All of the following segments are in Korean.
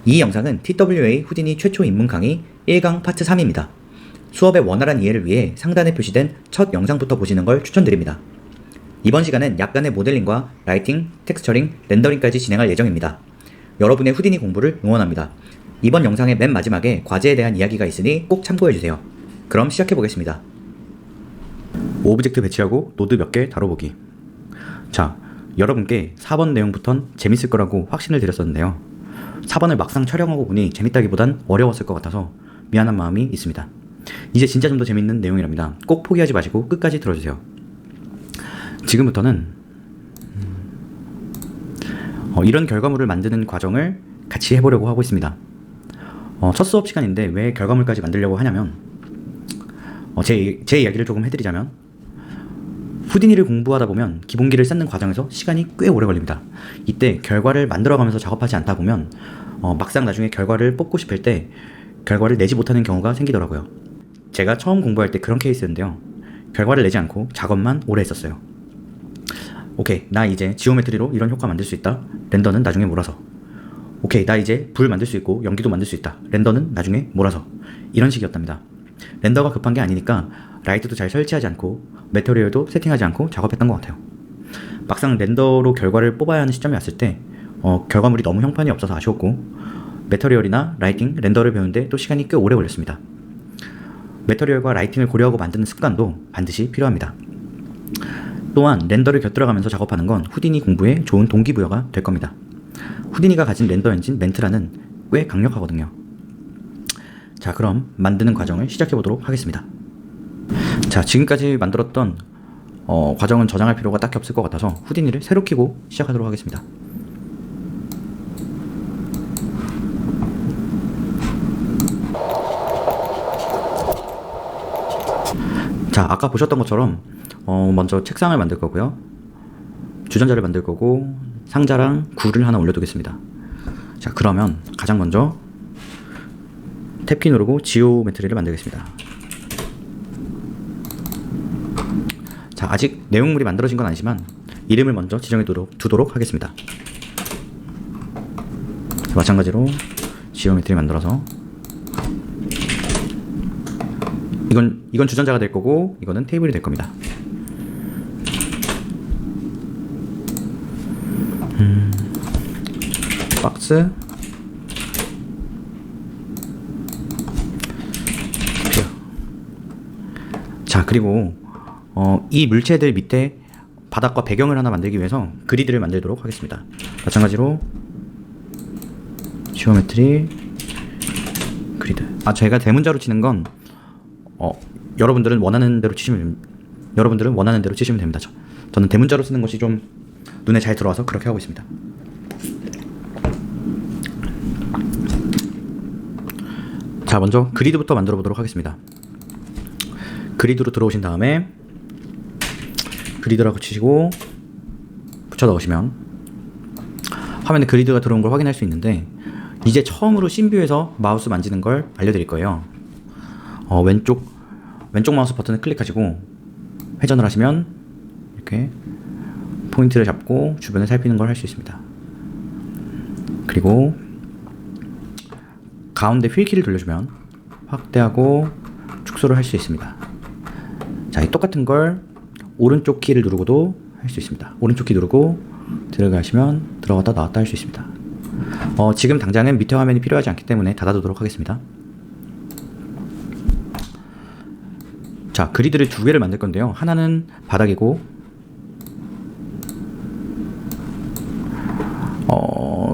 이 영상은 TWA 후디니 최초 입문 강의 1강 파트 3입니다. 수업의 원활한 이해를 위해 상단에 표시된 첫 영상부터 보시는 걸 추천드립니다. 이번 시간은 약간의 모델링과 라이팅, 텍스처링, 렌더링까지 진행할 예정입니다. 여러분의 후디니 공부를 응원합니다. 이번 영상의 맨 마지막에 과제에 대한 이야기가 있으니 꼭 참고해주세요. 그럼 시작해보겠습니다. 오브젝트 배치하고 노드 몇 개 다뤄보기. 자, 여러분께 4번 내용부턴 재밌을 거라고 확신을 드렸었는데요. 4번을 막상 촬영하고 보니 재밌다기보단 어려웠을 것 같아서 미안한 마음이 있습니다. 이제 진짜 좀 더 재밌는 내용이랍니다. 꼭 포기하지 마시고 끝까지 들어주세요. 지금부터는 이런 결과물을 만드는 과정을 같이 해보려고 하고 있습니다. 첫 수업 시간인데 왜 결과물까지 만들려고 하냐면 제 이야기를 조금 해드리자면 후디니를 공부하다 보면 기본기를 쌓는 과정에서 시간이 꽤 오래 걸립니다. 이때 결과를 만들어가면서 작업하지 않다 보면 막상 나중에 결과를 뽑고 싶을 때 결과를 내지 못하는 경우가 생기더라고요. 제가 처음 공부할 때 그런 케이스였는데요. 결과를 내지 않고 작업만 오래 했었어요. 오케이, 나 이제 지오메트리로 이런 효과 만들 수 있다. 렌더는 나중에 몰아서. 오케이, 나 이제 불 만들 수 있고 연기도 만들 수 있다. 렌더는 나중에 몰아서. 이런 식이었답니다. 렌더가 급한 게 아니니까 라이트도 잘 설치하지 않고 매터리얼도 세팅하지 않고 작업했던 것 같아요. 막상 렌더로 결과를 뽑아야 하는 시점이 왔을 때 결과물이 너무 형편이 없어서 아쉬웠고 매터리얼이나 라이팅, 렌더를 배우는데 또 시간이 꽤 오래 걸렸습니다. 매터리얼과 라이팅을 고려하고 만드는 습관도 반드시 필요합니다. 또한 렌더를 곁들여가면서 작업하는 건 후디니 공부에 좋은 동기부여가 될 겁니다. 후디니가 가진 렌더 엔진 멘트라는 꽤 강력하거든요. 자, 그럼 만드는 과정을 시작해보도록 하겠습니다. 자, 지금까지 만들었던 과정은 저장할 필요가 딱히 없을 것 같아서 후디니를 새로 켜고 시작하도록 하겠습니다. 자, 아까 보셨던 것처럼 먼저 책상을 만들 거고요. 주전자를 만들 거고 상자랑 굴을 하나 올려두겠습니다. 자, 그러면 가장 먼저 탭키 누르고 지오메트리를 만들겠습니다. 자, 아직 내용물이 만들어진 건 아니지만 이름을 먼저 지정해 두도록 하겠습니다. 자, 마찬가지로 지오메트리 만들어서 이건 주전자가 될 거고 이거는 테이블이 될 겁니다. 박스 자, 그리고 이 물체들 밑에 바닥과 배경을 하나 만들기 위해서 그리드를 만들도록 하겠습니다. 마찬가지로 지오메트리 그리드. 제가 대문자로 치는 건 여러분들은 원하는 대로 치시면 됩니다. 저는 대문자로 쓰는 것이 좀 눈에 잘 들어와서 그렇게 하고 있습니다. 자, 먼저 그리드부터 만들어 보도록 하겠습니다. 그리드로 들어오신 다음에 그리드라고 치시고 붙여 넣으시면 화면에 그리드가 들어온 걸 확인할 수 있는데 이제 처음으로 씬뷰에서 마우스 만지는 걸 알려드릴 거예요. 왼쪽 마우스 버튼을 클릭하시고 회전을 하시면 이렇게 포인트를 잡고 주변을 살피는 걸 할 수 있습니다. 그리고 가운데 휠키를 돌려주면 확대하고 축소를 할 수 있습니다. 자, 이 똑같은 걸 오른쪽 키를 누르고도 할 수 있습니다. 오른쪽 키 누르고 들어가시면 들어갔다 나왔다 할 수 있습니다. 지금 당장은 밑에 화면이 필요하지 않기 때문에 닫아두도록 하겠습니다. 자, 그리드를 두 개를 만들 건데요. 하나는 바닥이고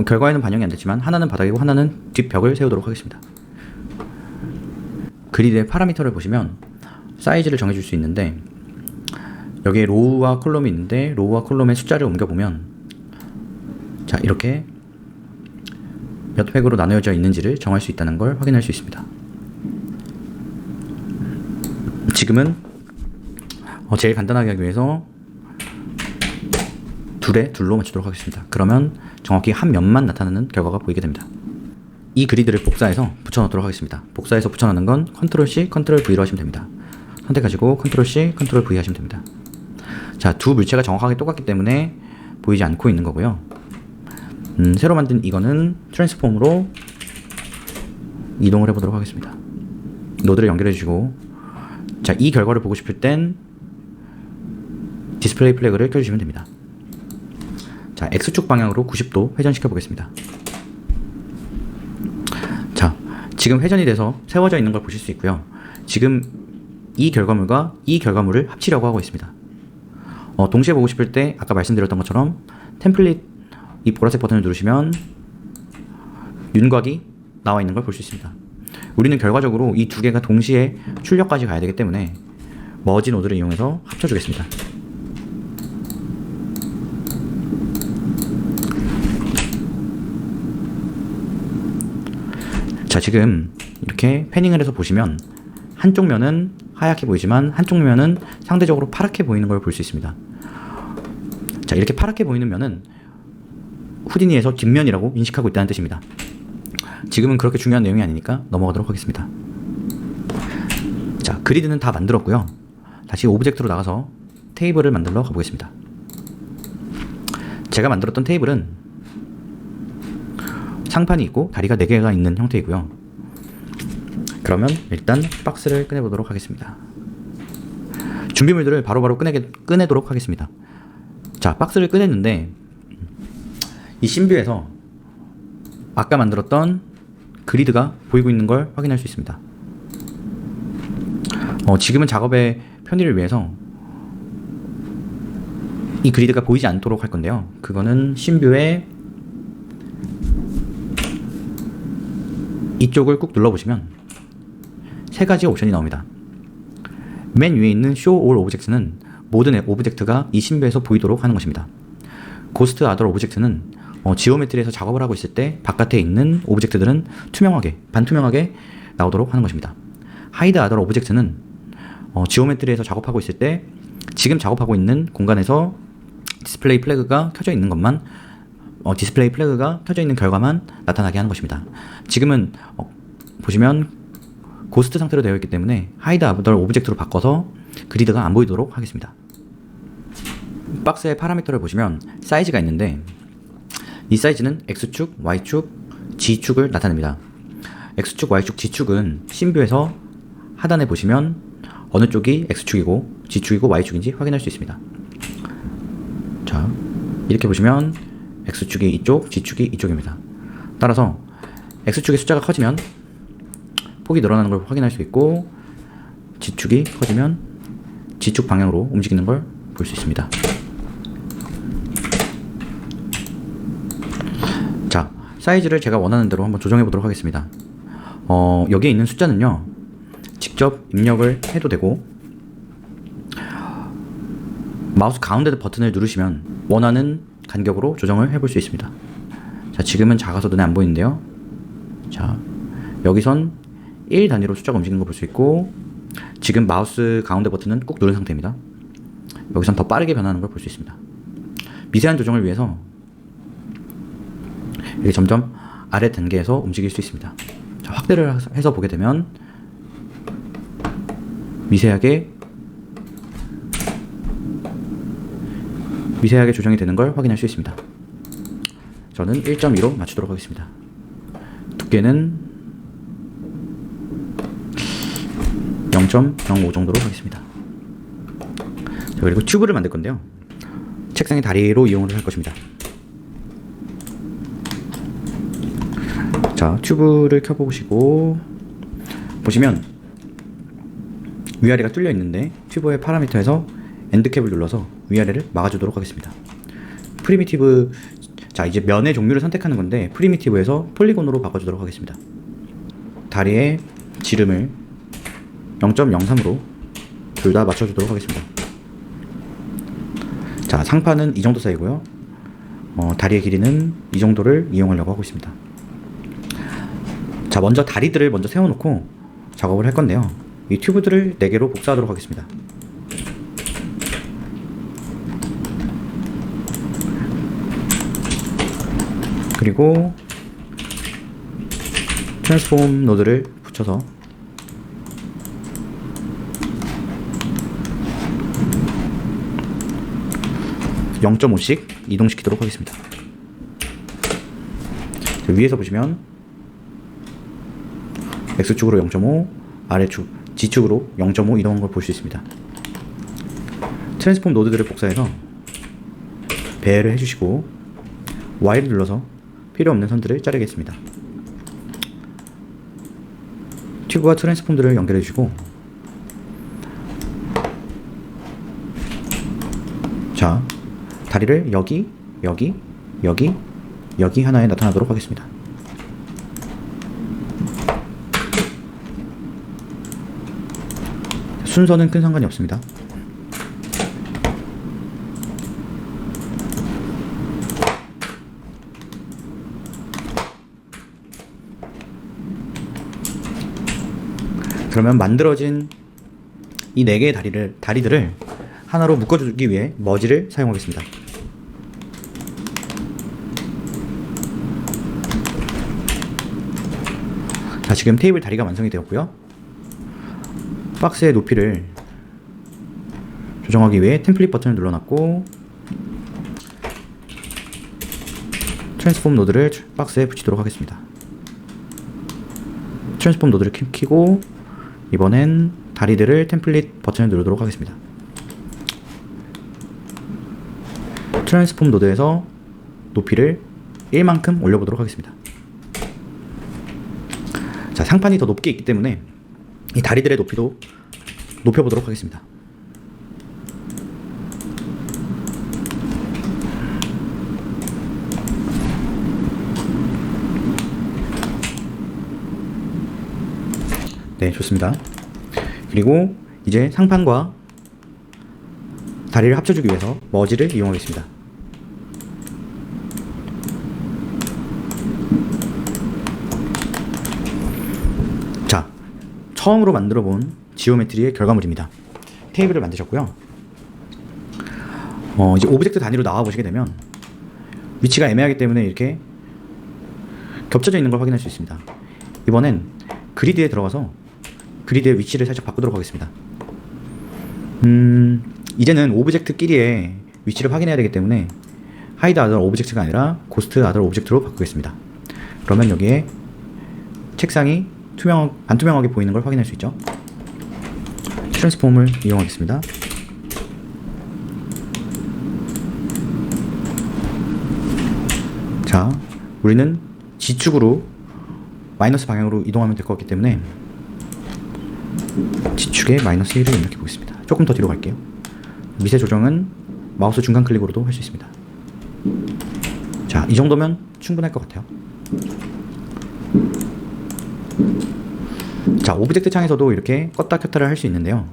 결과에는 반영이 안 됐지만 하나는 바닥이고 하나는 뒷벽을 세우도록 하겠습니다. 그리드의 파라미터를 보시면 사이즈를 정해줄 수 있는데 여기에 로우와 콜럼이 있는데 로우와 콜럼의 숫자를 옮겨보면 자, 이렇게 몇 획으로 나누어져 있는지를 정할 수 있다는 걸 확인할 수 있습니다. 지금은 제일 간단하게 하기 위해서 둘로 맞추도록 하겠습니다. 그러면 정확히 한 면만 나타나는 결과가 보이게 됩니다. 이 그리드를 복사해서 붙여넣도록 하겠습니다. 복사해서 붙여넣는 건 컨트롤 C, 컨트롤 V로 하시면 됩니다. 선택하시고 컨트롤 C, 컨트롤 V 하시면 됩니다. 자, 두 물체가 정확하게 똑같기 때문에 보이지 않고 있는 거고요. 새로 만든 이거는 트랜스폼으로 이동을 해보도록 하겠습니다. 노드를 연결해 주시고, 자, 이 결과를 보고 싶을 땐 디스플레이 플래그를 켜주시면 됩니다. 자, X축 방향으로 90도 회전시켜 보겠습니다. 자, 지금 회전이 돼서 세워져 있는 걸 보실 수 있고요. 지금 이 결과물과 이 결과물을 합치려고 하고 있습니다. 동시에 보고 싶을 때 아까 말씀드렸던 것처럼 템플릿 이 보라색 버튼을 누르시면 윤곽이 나와 있는 걸 볼 수 있습니다. 우리는 결과적으로 이 두 개가 동시에 출력까지 가야 되기 때문에 머지 노드를 이용해서 합쳐주겠습니다. 자, 지금 이렇게 패닝을 해서 보시면 한쪽 면은 하얗게 보이지만 한쪽 면은 상대적으로 파랗게 보이는 걸 볼 수 있습니다. 자, 이렇게 파랗게 보이는 면은 후디니에서 뒷면이라고 인식하고 있다는 뜻입니다. 지금은 그렇게 중요한 내용이 아니니까 넘어가도록 하겠습니다. 자, 그리드는 다 만들었고요. 다시 오브젝트로 나가서 테이블을 만들러 가보겠습니다. 제가 만들었던 테이블은 상판이 있고 다리가 4개가 있는 형태이고요. 그러면 일단 박스를 꺼내보도록 하겠습니다. 준비물들을 바로바로 꺼내도록 하겠습니다. 자, 박스를 꺼냈는데 이 신뷰에서 아까 만들었던 그리드가 보이고 있는 걸 확인할 수 있습니다. 지금은 작업의 편의를 위해서 이 그리드가 보이지 않도록 할 건데요. 그거는 신뷰에 이쪽을 꾹 눌러보시면 세 가지 옵션이 나옵니다. 맨 위에 있는 Show All Objects는 모든 오브젝트가 이 신뷰에서 보이도록 하는 것입니다. Ghost Other Objects는 지오메트리에서 작업을 하고 있을 때 바깥에 있는 오브젝트들은 투명하게, 반투명하게 나오도록 하는 것입니다. Hide Other Objects는 지오메트리에서 작업하고 있을 때 지금 작업하고 있는 공간에서 디스플레이 플래그가 켜져 있는 것만 디스플레이 플래그가 켜져 있는 결과만 나타나게 하는 것입니다. 지금은 보시면 고스트 상태로 되어 있기 때문에 Hide Other Object로 바꿔서 그리드가 안 보이도록 하겠습니다. 박스의 파라미터를 보시면 사이즈가 있는데 이 사이즈는 X축, Y축, G축을 나타냅니다. X축, Y축, G축은 신뷰에서 하단에 보시면 어느 쪽이 X축이고 G축이고 Y축인지 확인할 수 있습니다. 자, 이렇게 보시면 X축이 이쪽, G축이 이쪽입니다. 따라서 X축의 숫자가 커지면 폭이 늘어나는 걸 확인할 수 있고 G축이 커지면 G축 방향으로 움직이는 걸 볼 수 있습니다. 자, 사이즈를 제가 원하는 대로 한번 조정해 보도록 하겠습니다. 여기에 있는 숫자는요, 직접 입력을 해도 되고 마우스 가운데 버튼을 누르시면 원하는 간격으로 조정을 해볼 수 있습니다. 자, 지금은 작아서 눈에 안 보이는데요. 자, 여기선 1 단위로 숫자가 움직이는 거 볼 수 있고 지금 마우스 가운데 버튼은 꾹 누른 상태입니다. 여기선 더 빠르게 변하는 걸 볼 수 있습니다. 미세한 조정을 위해서 이렇게 점점 아래 단계에서 움직일 수 있습니다. 자, 확대를 해서 보게 되면 미세하게 조정이 되는 걸 확인할 수 있습니다. 저는 1.2로 맞추도록 하겠습니다. 두께는 0.05 정도로 하겠습니다. 자, 그리고 튜브를 만들 건데요. 책상의 다리로 이용을 할 것입니다. 자, 튜브를 켜보시고 보시면 위아래가 뚫려 있는데 튜브의 파라미터에서 엔드캡을 눌러서 위아래를 막아주도록 하겠습니다. 프리미티브, 자, 이제 면의 종류를 선택하는 건데 프리미티브에서 폴리곤으로 바꿔주도록 하겠습니다. 다리에 지름을 0.03으로 둘 다 맞춰주도록 하겠습니다. 자, 상판은 이 정도 사이고요. 다리의 길이는 이 정도를 이용하려고 하고 있습니다. 자, 먼저 다리들을 먼저 세워놓고 작업을 할 건데요. 이 튜브들을 4개로 복사하도록 하겠습니다. 그리고 트랜스폼 노드를 붙여서 (0.5씩) 이동시키도록 하겠습니다. 위에서 보시면 X축으로 0.5, 아래축 G축으로 0.5 이동한 걸 볼 수 있습니다. 트랜스폼 노드들을 복사해서 배열을 해주시고 Y를 눌러서 필요 없는 선들을 자르겠습니다. 튜브와 트랜스폼들을 연결해 주시고, 자, 다리를 여기, 여기, 여기, 여기 하나에 나타나도록 하겠습니다. 순서는 큰 상관이 없습니다. 그러면 만들어진 이 4개의 다리들을 하나로 묶어주기 위해 머지를 사용하겠습니다. 자, 지금 테이블 다리가 완성이 되었고요. 박스의 높이를 조정하기 위해 템플릿 버튼을 눌러놨고, 트랜스폼 노드를 박스에 붙이도록 하겠습니다. 트랜스폼 노드를 켜고 이번엔 다리들을 템플릿 버튼을 누르도록 하겠습니다. 트랜스폼 노드에서 높이를 1만큼 올려보도록 하겠습니다. 자, 상판이 더 높게 있기 때문에 이 다리들의 높이도 높여보도록 하겠습니다. 네, 좋습니다. 그리고 이제 상판과 다리를 합쳐주기 위해서 머지를 이용하겠습니다. 자, 처음으로 만들어 본 지오메트리의 결과물입니다. 테이블을 만드셨고요. 이제 오브젝트 단위로 나와 보시게 되면 위치가 애매하기 때문에 이렇게 겹쳐져 있는 걸 확인할 수 있습니다. 이번엔 그리드에 들어가서 그리드의 위치를 살짝 바꾸도록 하겠습니다. 이제는 오브젝트끼리의 위치를 확인해야 되기 때문에 하이드 아더 오브젝트가 아니라 고스트 아더 오브젝트로 바꾸겠습니다. 그러면 여기에 책상이 반투명하게 보이는 걸 확인할 수 있죠. 트랜스폼을 이용하겠습니다. 자, 우리는 G축으로 마이너스 방향으로 이동하면 될 것 같기 때문에 G축에 마이너스 1을 입력해 보겠습니다. 조금 더 뒤로 갈게요. 미세 조정은 마우스 중간 클릭으로도 할 수 있습니다. 자, 이 정도면 충분할 것 같아요. 자, 오브젝트 창에서도 이렇게 껐다 켰다를 할 수 있는데요.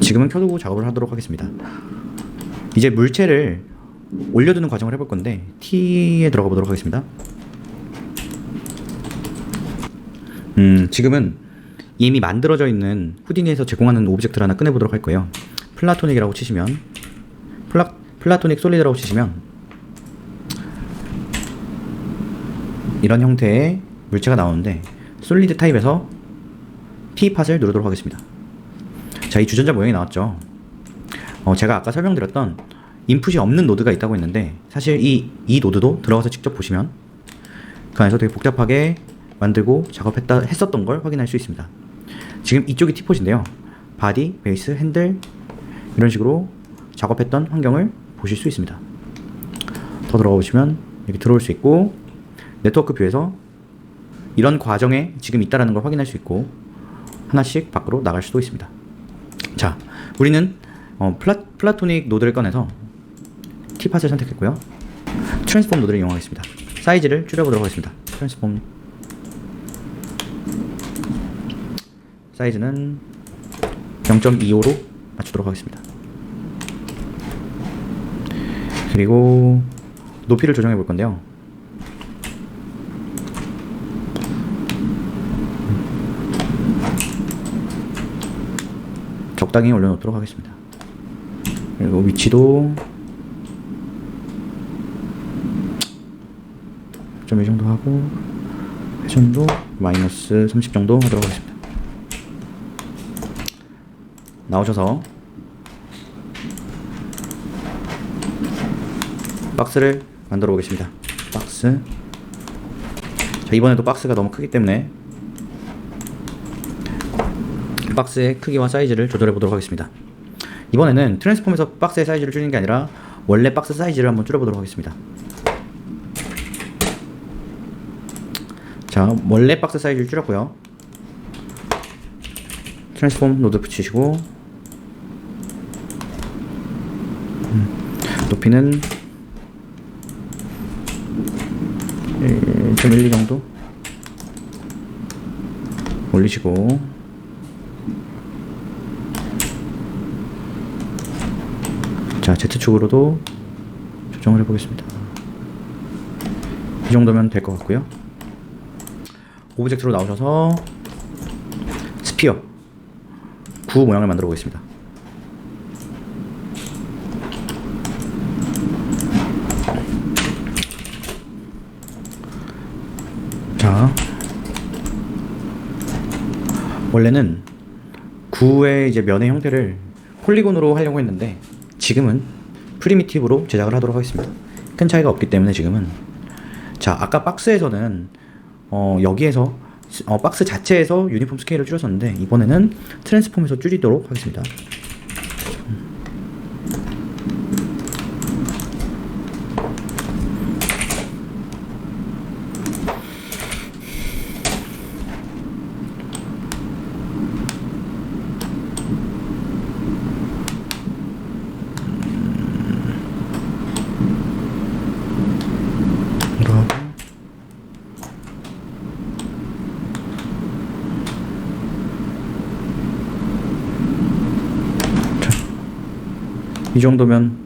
지금은 켜두고 작업을 하도록 하겠습니다. 이제 물체를 올려두는 과정을 해볼 건데 T에 들어가 보도록 하겠습니다. 지금은 이미 만들어져 있는 후디니에서 제공하는 오브젝트를 하나 꺼내보도록 할 거예요. 플라토닉이라고 치시면 플라토닉 솔리드라고 치시면 이런 형태의 물체가 나오는데 솔리드 타입에서 T팟을 누르도록 하겠습니다. 자, 이 주전자 모양이 나왔죠. 제가 아까 설명드렸던 인풋이 없는 노드가 있다고 했는데 사실 이 노드도 들어가서 직접 보시면 그 안에서 되게 복잡하게 만들고 했었던 걸 확인할 수 있습니다. 지금 이쪽이 T폿인데요. 바디, 베이스, 핸들 이런 식으로 작업했던 환경을 보실 수 있습니다. 더 들어가 보시면 이렇게 들어올 수 있고 네트워크 뷰에서 이런 과정에 지금 있다라는 걸 확인할 수 있고 하나씩 밖으로 나갈 수도 있습니다. 자, 우리는 플라토닉 노드를 꺼내서 T팟을 선택했고요. 트랜스폼 노드를 이용하겠습니다. 사이즈를 줄여보도록 하겠습니다. 트랜스폼 사이즈는 0.25로 맞추도록 하겠습니다. 그리고 높이를 조정해 볼 건데요. 적당히 올려놓도록 하겠습니다. 그리고 위치도 좀 이 정도 하고 회전도 마이너스 30 정도 하도록 하겠습니다. 나오셔서 박스를 만들어 보겠습니다. 박스 자, 이번에도 박스가 너무 크기 때문에 박스의 크기와 사이즈를 조절해 보도록 하겠습니다. 이번에는 트랜스폼에서 박스의 사이즈를 줄이는 게 아니라 원래 박스 사이즈를 한번 줄여 보도록 하겠습니다. 자, 원래 박스 사이즈를 줄였고요. 트랜스폼 노드 붙이시고 높이는 1.12 정도 올리시고, 자, Z축으로도 조정을 해보겠습니다. 이 정도면 될 것 같고요. 오브젝트로 나오셔서 스피어 구 모양을 만들어 보겠습니다. 자, 원래는 구의 이제 면의 형태를 폴리곤으로 하려고 했는데 지금은 프리미티브로 제작을 하도록 하겠습니다. 큰 차이가 없기 때문에 지금은. 자, 아까 박스에서는 여기에서 박스 자체에서 유니폼 스케일을 줄였었는데 이번에는 트랜스폼에서 줄이도록 하겠습니다. 이 정도면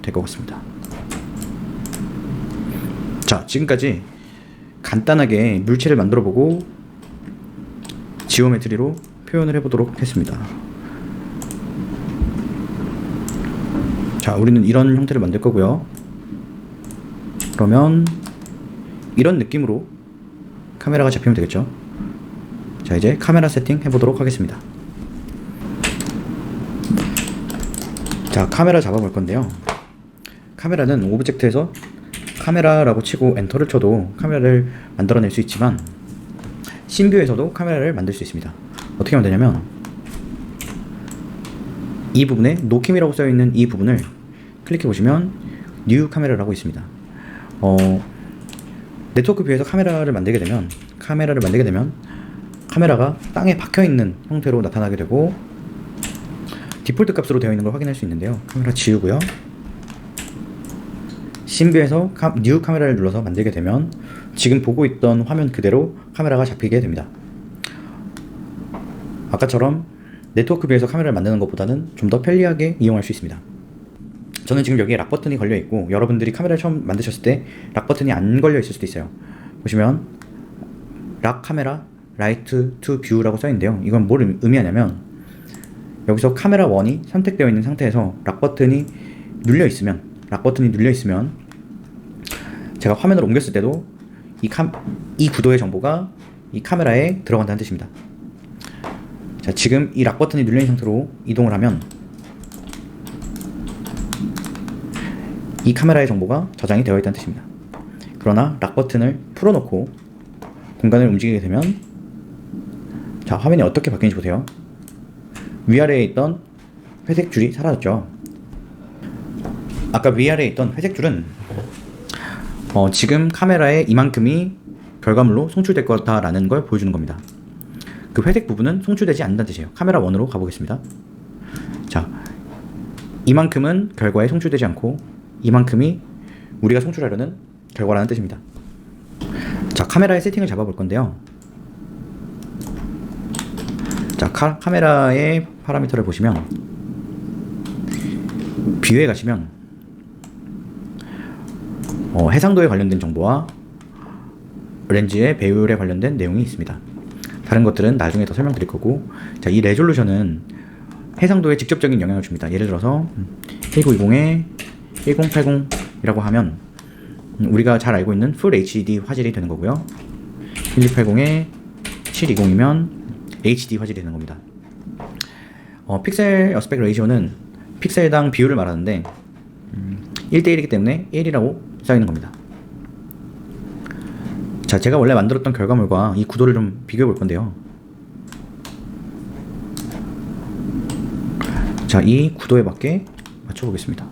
될 것 같습니다. 자, 지금까지 간단하게 물체를 만들어 보고 지오메트리로 표현을 해보도록 했습니다. 자, 우리는 이런 형태를 만들 거고요. 그러면 이런 느낌으로 카메라가 잡히면 되겠죠. 자, 이제 카메라 세팅 해보도록 하겠습니다. 자, 카메라 잡아볼 건데요. 카메라는 오브젝트에서 카메라라고 치고 엔터를 쳐도 카메라를 만들어낼 수 있지만 신뷰에서도 카메라를 만들 수 있습니다. 어떻게 하면 되냐면 이 부분에 노캠이라고 써있는 이 부분을 클릭해 보시면 뉴 카메라라고 있습니다. 네트워크 뷰에서 카메라를 만들게 되면 카메라가 땅에 박혀있는 형태로 나타나게 되고 디폴트 값으로 되어 있는 걸 확인할 수 있는데요. 카메라 지우고요. 신뷰에서 뉴 카메라를 눌러서 만들게 되면 지금 보고 있던 화면 그대로 카메라가 잡히게 됩니다. 아까처럼 네트워크 뷰에서 카메라를 만드는 것보다는 좀 더 편리하게 이용할 수 있습니다. 저는 지금 여기에 락 버튼이 걸려 있고 여러분들이 카메라를 처음 만드셨을 때 락 버튼이 안 걸려 있을 수도 있어요. 보시면 락 카메라 라이트 투 뷰라고 써 있는데요. 이건 뭘 의미하냐면 여기서 카메라 1이 선택되어 있는 상태에서 락 버튼이 눌려 있으면 제가 화면을 옮겼을 때도 이 구도의 정보가 이 카메라에 들어간다는 뜻입니다. 자, 지금 이 락 버튼이 눌려 있는 상태로 이동을 하면 이 카메라의 정보가 저장이 되어 있다는 뜻입니다. 그러나 락 버튼을 풀어놓고 공간을 움직이게 되면 자, 화면이 어떻게 바뀌는지 보세요. 위아래에 있던 회색 줄이 사라졌죠. 아까 위아래에 있던 회색 줄은 지금 카메라에 이만큼이 결과물로 송출될 거다라는 걸 보여주는 겁니다. 그 회색 부분은 송출되지 않는다는 뜻이에요. 카메라 1으로 가보겠습니다. 자, 이만큼은 결과에 송출되지 않고 이만큼이 우리가 송출하려는 결과라는 뜻입니다. 자, 카메라의 세팅을 잡아볼 건데요. 자, 카메라의 파라미터를 보시면 뷰에 가시면 해상도에 관련된 정보와 렌즈의 배율에 관련된 내용이 있습니다. 다른 것들은 나중에 더 설명드릴 거고, 자, 이 레졸루션은 해상도에 직접적인 영향을 줍니다. 예를 들어서 1920에 1080이라고 하면 우리가 잘 알고 있는 풀 HD 화질이 되는 거고요. 1280에 720이면 HD 화질이 되는 겁니다. 픽셀 어스펙트 레이시오는 픽셀당 비율을 말하는데 1대1이기 때문에 1이라고 써있는 겁니다. 자, 제가 원래 만들었던 결과물과 이 구도를 좀 비교해 볼 건데요. 자, 이 구도에 맞게 맞춰보겠습니다.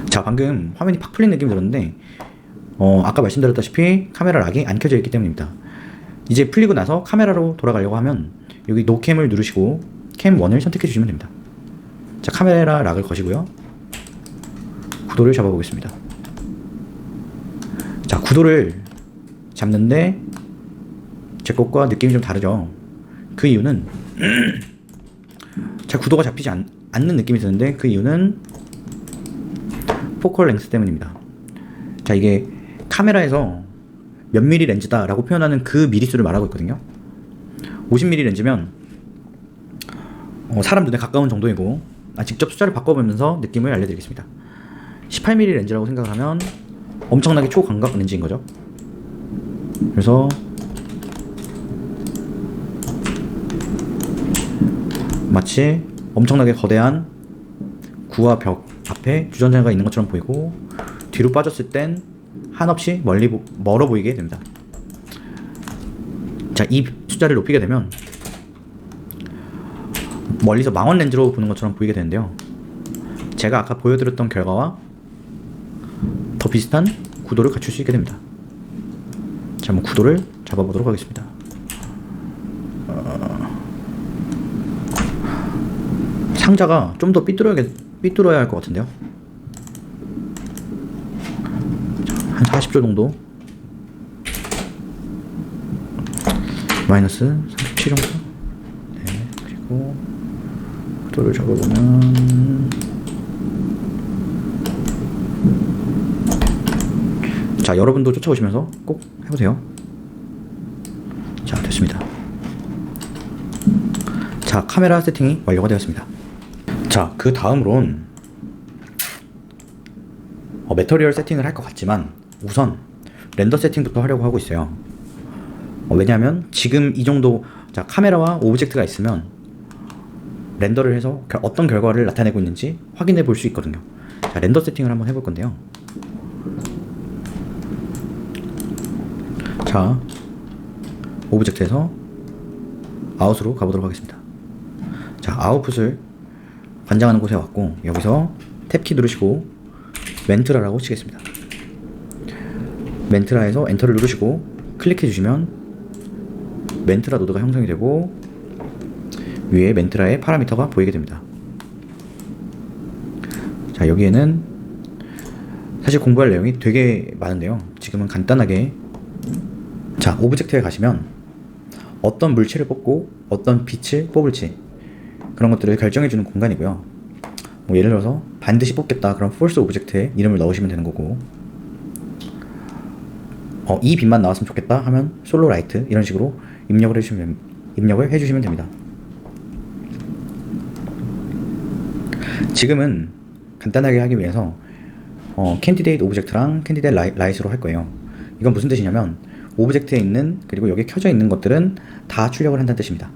자, 방금 화면이 팍 풀린 느낌이 들었는데 아까 말씀드렸다시피 카메라 락이 안 켜져 있기 때문입니다. 이제 풀리고 나서 카메라로 돌아가려고 하면 여기 노캠을 누르시고 캠 1을 선택해 주시면 됩니다. 자, 카메라 락을 거시고요. 구도를 잡아보겠습니다. 자, 구도를 잡는데 제 것과 느낌이 좀 다르죠. 그 이유는 자, 구도가 잡히지 않는 느낌이 드는데 그 이유는 포컬 랭스 때문입니다. 자, 이게 카메라에서 몇 미리 렌즈다 라고 표현하는 그 미리수를 말하고 있거든요. 50mm 렌즈면 사람 눈에 가까운 정도이고, 직접 숫자를 바꿔보면서 느낌을 알려드리겠습니다. 18mm 렌즈라고 생각을 하면 엄청나게 초광각 렌즈인 거죠. 그래서 마치 엄청나게 거대한 구와 벽 앞에 주전자가 있는 것처럼 보이고, 뒤로 빠졌을 땐 한없이 멀어 보이게 됩니다. 자, 이 숫자를 높이게 되면 멀리서 망원 렌즈로 보는 것처럼 보이게 되는데요. 제가 아까 보여드렸던 결과와 더 비슷한 구도를 갖출 수 있게 됩니다. 자, 한번 구도를 잡아보도록 하겠습니다. 상자가 좀 더 삐뚤어야 할 것 같은데요. 자, 한 40조 정도, 마이너스 37 정도. 네, 그리고 구도를 잡아보면, 자, 여러분도 쫓아오시면서 꼭 해보세요. 자, 됐습니다. 자, 카메라 세팅이 완료가 되었습니다. 자, 그 다음으론 매터리얼 세팅을 할 것 같지만 우선 렌더 세팅부터 하려고 하고 있어요. 왜냐하면 지금 이 정도, 자, 카메라와 오브젝트가 있으면 렌더를 해서 어떤 결과를 나타내고 있는지 확인해 볼 수 있거든요. 자, 렌더 세팅을 한번 해볼 건데요. 자, 오브젝트에서 아웃으로 가보도록 하겠습니다. 자, 아웃풋을 관장하는 곳에 왔고, 여기서 탭키 누르시고 멘트라라고 치겠습니다. 멘트라에서 엔터를 누르시고 클릭해 주시면 멘트라 노드가 형성이 되고 위에 멘트라의 파라미터가 보이게 됩니다. 자, 여기에는 사실 공부할 내용이 되게 많은데요. 지금은 간단하게, 자, 오브젝트에 가시면 어떤 물체를 뽑고 어떤 빛을 뽑을지 그런 것들을 결정해주는 공간이고요. 예를 들어서 반드시 뽑겠다, 그럼 false 오브젝트에 이름을 넣으시면 되는 거고, 이 빛만 나왔으면 좋겠다 하면 솔로 라이트, 이런 식으로 입력을 해주시면 됩니다. 지금은 간단하게 하기 위해서 캔디데이트 오브젝트랑 캔디데이트 라이트로 할 거예요. 이건 무슨 뜻이냐면 오브젝트에 있는, 그리고 여기에 켜져 있는 것들은 다 출력을 한다는 뜻입니다.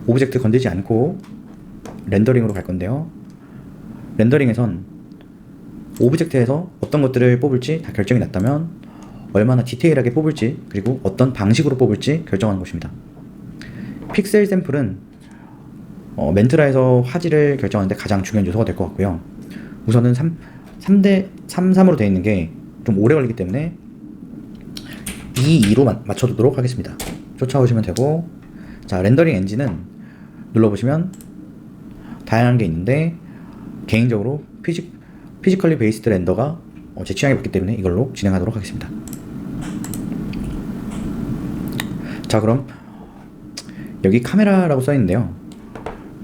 오브젝트 건들지 않고 렌더링으로 갈 건데요. 렌더링에선 오브젝트에서 어떤 것들을 뽑을지 다 결정이 났다면 얼마나 디테일하게 뽑을지, 그리고 어떤 방식으로 뽑을지 결정하는 것입니다. 픽셀 샘플은 멘트라에서 화질을 결정하는데 가장 중요한 요소가 될 것 같고요. 우선은 3:3으로 되어 있는 게 좀 오래 걸리기 때문에 2:2로 맞춰두도록 하겠습니다. 쫓아오시면 되고, 자, 렌더링 엔진은 눌러보시면 다양한 게 있는데 개인적으로 피지컬리 베이스드 렌더가 제 취향에 맞기 때문에 이걸로 진행하도록 하겠습니다. 자, 그럼 여기 카메라라고 써있는데요.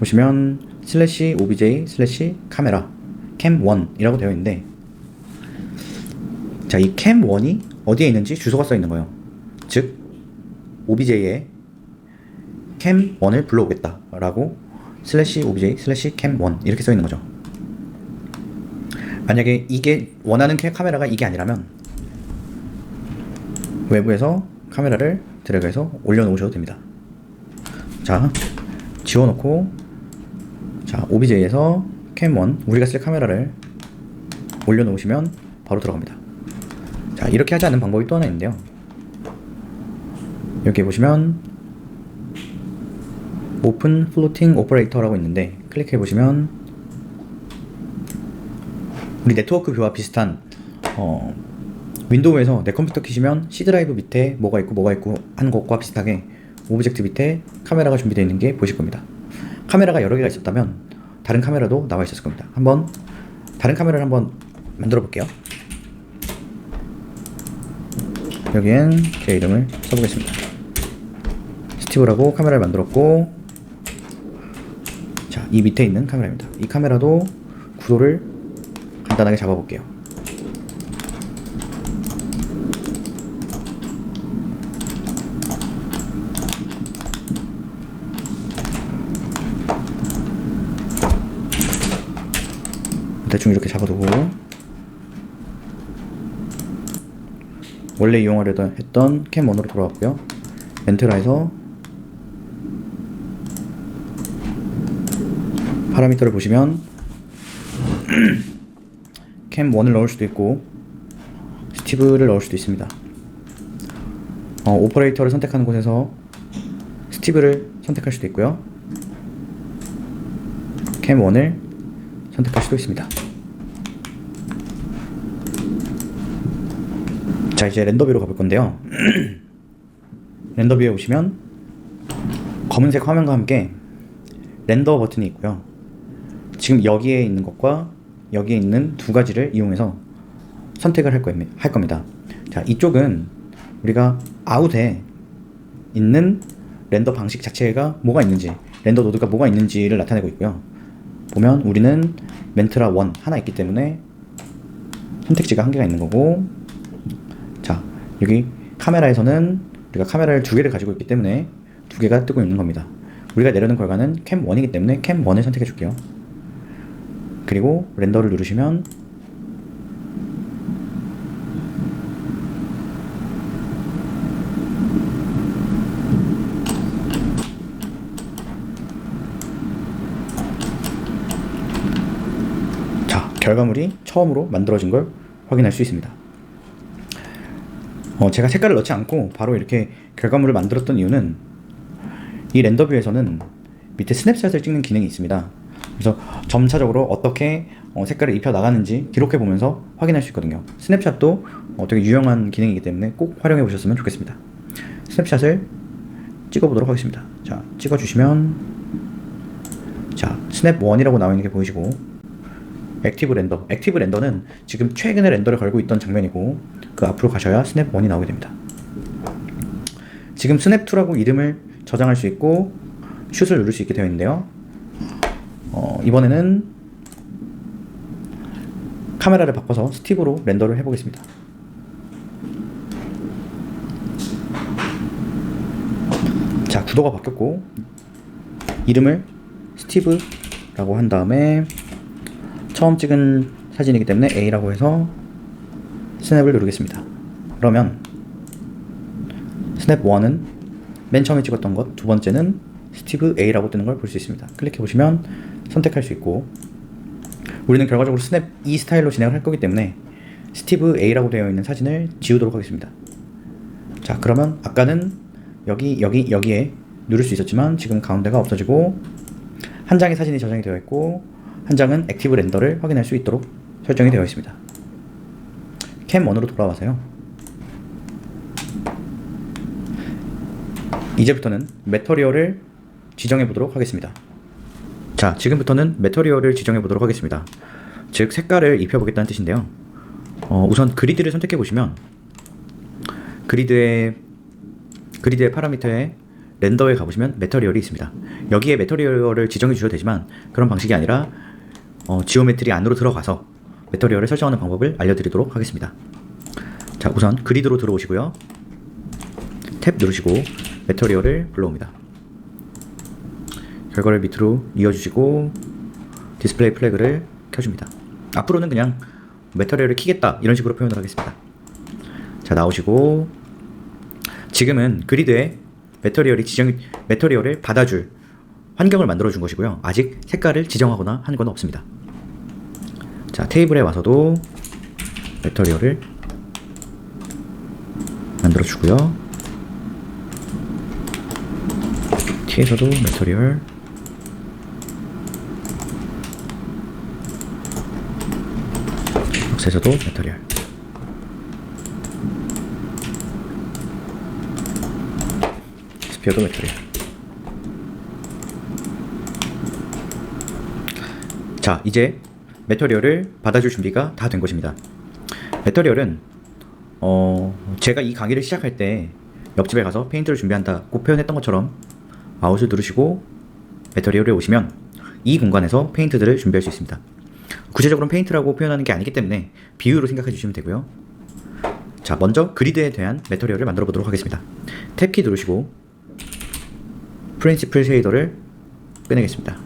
보시면 /obj/ 카메라 cam1 이라고 되어 있는데, 자, 이 cam1이 어디에 있는지 주소가 써 있는 거예요. 즉 obj에 cam1을 불러오겠다 라고 /obj/ cam1 이렇게 써 있는 거죠. 만약에 이게 원하는 카메라가 이게 아니라면 외부에서 카메라를 드래그해서 올려놓으셔도 됩니다. 자, 지워놓고, 자, obj에서 cam1 우리가 쓸 카메라를 올려놓으시면 바로 들어갑니다. 자, 자, 이렇게 하지 않는 방법이 또 하나 있는데요. 여기 보시면 오픈 플로팅 오퍼레이터라고 있는데 클릭해 보시면 우리 네트워크 뷰와 비슷한 윈도우에서 내 컴퓨터 키시면 C 드라이브 밑에 뭐가 있고 하는 것과 비슷하게 오브젝트 밑에 카메라가 준비되어 있는 게 보이실 겁니다. 카메라가 여러 개가 있었다면 다른 카메라도 나와 있었을 겁니다. 한번 다른 카메라를 한번 만들어 볼게요. 여기엔 제 이름을 써보겠습니다. 스티브라고 카메라를 만들었고, 자, 이 밑에 있는 카메라입니다. 이 카메라도 구도를 간단하게 잡아볼게요. 대충 이렇게 잡아두고 원래 이용하려다 했던 캠1으로 돌아왔고요. 멘트라에서 파라미터를 보시면 캠1을 넣을 수도 있고 스티브를 넣을 수도 있습니다. 오퍼레이터를 선택하는 곳에서 스티브를 선택할 수도 있고요. 캠1을 선택할 수도 있습니다. 자, 이제 렌더뷰로 가볼 건데요. 렌더뷰에 오시면 검은색 화면과 함께 렌더 버튼이 있고요. 지금 여기에 있는 것과 여기에 있는 두 가지를 이용해서 선택을 할 겁니다. 자, 이쪽은 우리가 아웃에 있는 렌더 방식 자체가 뭐가 있는지, 렌더 노드가 뭐가 있는지를 나타내고 있고요. 보면 우리는 멘트라 1 하나 있기 때문에 선택지가 한 개가 있는 거고, 자, 여기 카메라에서는 우리가 카메라를 두 개를 가지고 있기 때문에 두 개가 뜨고 있는 겁니다. 우리가 내려는 결과는 캠1이기 때문에 캠1을 선택해 줄게요. 그리고 렌더를 누르시면 자, 결과물이 처음으로 만들어진 걸 확인할 수 있습니다. 제가 색깔을 넣지 않고 바로 이렇게 결과물을 만들었던 이유는 이 렌더뷰에서는 밑에 스냅샷을 찍는 기능이 있습니다. 그래서 점차적으로 어떻게 색깔을 입혀 나가는지 기록해 보면서 확인할 수 있거든요. 스냅샷도 되게 유용한 기능이기 때문에 꼭 활용해 보셨으면 좋겠습니다. 스냅샷을 찍어 보도록 하겠습니다. 자, 찍어 주시면 자, 스냅 1이라고 나와 있는 게 보이시고, 액티브 렌더는 지금 최근에 렌더를 걸고 있던 장면이고 그 앞으로 가셔야 스냅 1이 나오게 됩니다. 지금 스냅 2라고 이름을 저장할 수 있고 슛을 누를 수 있게 되어 있는데요. 이번에는 카메라를 바꿔서 스티브로 렌더를 해보겠습니다. 자, 구도가 바뀌었고 이름을 스티브라고 한 다음에 처음 찍은 사진이기 때문에 A라고 해서 스냅을 누르겠습니다. 그러면 스냅 1은 맨 처음에 찍었던 것, 두 번째는 스티브 A라고 뜨는 걸 볼 수 있습니다. 클릭해 보시면 선택할 수 있고, 우리는 결과적으로 스냅 2 스타일로 진행을 할 거기 때문에 스티브 A라고 되어 있는 사진을 지우도록 하겠습니다. 자, 그러면 아까는 여기에 누를 수 있었지만 지금 가운데가 없어지고 한 장의 사진이 저장이 되어 있고 한 장은 액티브 렌더를 확인할 수 있도록 설정이 되어 있습니다. 캠1으로 돌아와서요. 이제부터는 매터리얼을 지정해 보도록 하겠습니다. 자, 지금부터는 매터리얼을 지정해 보도록 하겠습니다. 즉, 색깔을 입혀 보겠다는 뜻인데요. 우선 그리드를 선택해 보시면 그리드의 파라미터에 렌더에 가보시면 매터리얼이 있습니다. 여기에 매터리얼을 지정해 주셔도 되지만 그런 방식이 아니라 지오메트리 안으로 들어가서 매터리얼을 설정하는 방법을 알려드리도록 하겠습니다. 자, 우선 그리드로 들어오시고요. 탭 누르시고 매터리얼을 불러옵니다. 결과를 밑으로 이어주시고 디스플레이 플래그를 켜줍니다. 앞으로는 그냥 매터리얼을 키겠다 이런 식으로 표현을 하겠습니다. 자, 나오시고 지금은 그리드에 매터리얼을 받아줄 환경을 만들어 준 것이고요. 아직 색깔을 지정하거나 하는 건 없습니다. 자, 테이블에 와서도 매터리얼을 만들어 주고요. T에서도 매터리얼, 박스에서도 매터리얼. 스피어도 매터리얼. 자, 이제 매터리얼을 받아줄 준비가 다 된 것입니다. 매터리얼은 제가 이 강의를 시작할 때 옆집에 가서 페인트를 준비한다고 표현했던 것처럼 마우스 누르시고 매터리얼에 오시면 이 공간에서 페인트들을 준비할 수 있습니다. 구체적으로는 페인트라고 표현하는 게 아니기 때문에 비유로 생각해 주시면 되고요. 자, 먼저 그리드에 대한 매터리얼을 만들어 보도록 하겠습니다. 탭키 누르시고 프린시플 쉐이더를 꺼내겠습니다.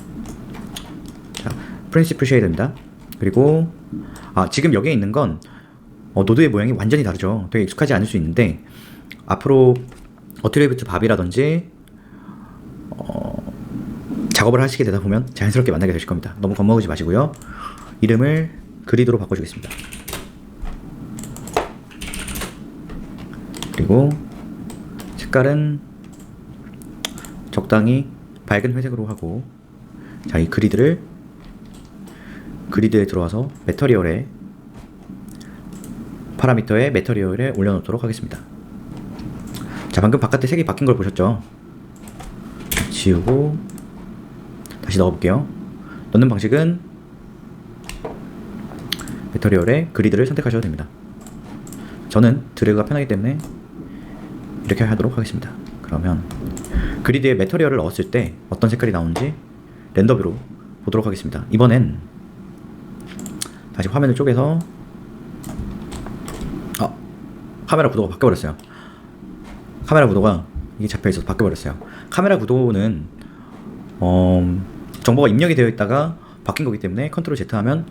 자, 프린시플 쉐이더입니다. 그리고 지금 여기에 있는 건 노드의 모양이 완전히 다르죠. 되게 익숙하지 않을 수 있는데 앞으로 어트리뷰트 밥이라든지 작업을 하시게 되다 보면 자연스럽게 만나게 되실 겁니다. 너무 겁먹지 마시고요. 이름을 그리드로 바꿔주겠습니다. 그리고 색깔은 적당히 밝은 회색으로 하고, 자, 이 그리드에 들어와서 매터리얼에 파라미터에 매터리얼에 올려놓도록 하겠습니다. 자, 방금 바깥에 색이 바뀐 걸 보셨죠? 지우고 다시 넣어볼게요. 넣는 방식은 매터리얼에 그리드를 선택하셔도 됩니다. 저는 드래그가 편하기 때문에 이렇게 하도록 하겠습니다. 그러면 그리드에 매터리얼을 넣었을 때 어떤 색깔이 나오는지 렌더뷰로 보도록 하겠습니다. 이번엔 다시 화면을 쪼개서 카메라 구도가 바뀌어버렸어요. 카메라 구도가 이게 잡혀있어서 바뀌어버렸어요. 카메라 구도는 정보가 입력이 되어 있다가 바뀐 거기 때문에 컨트롤 Z 하면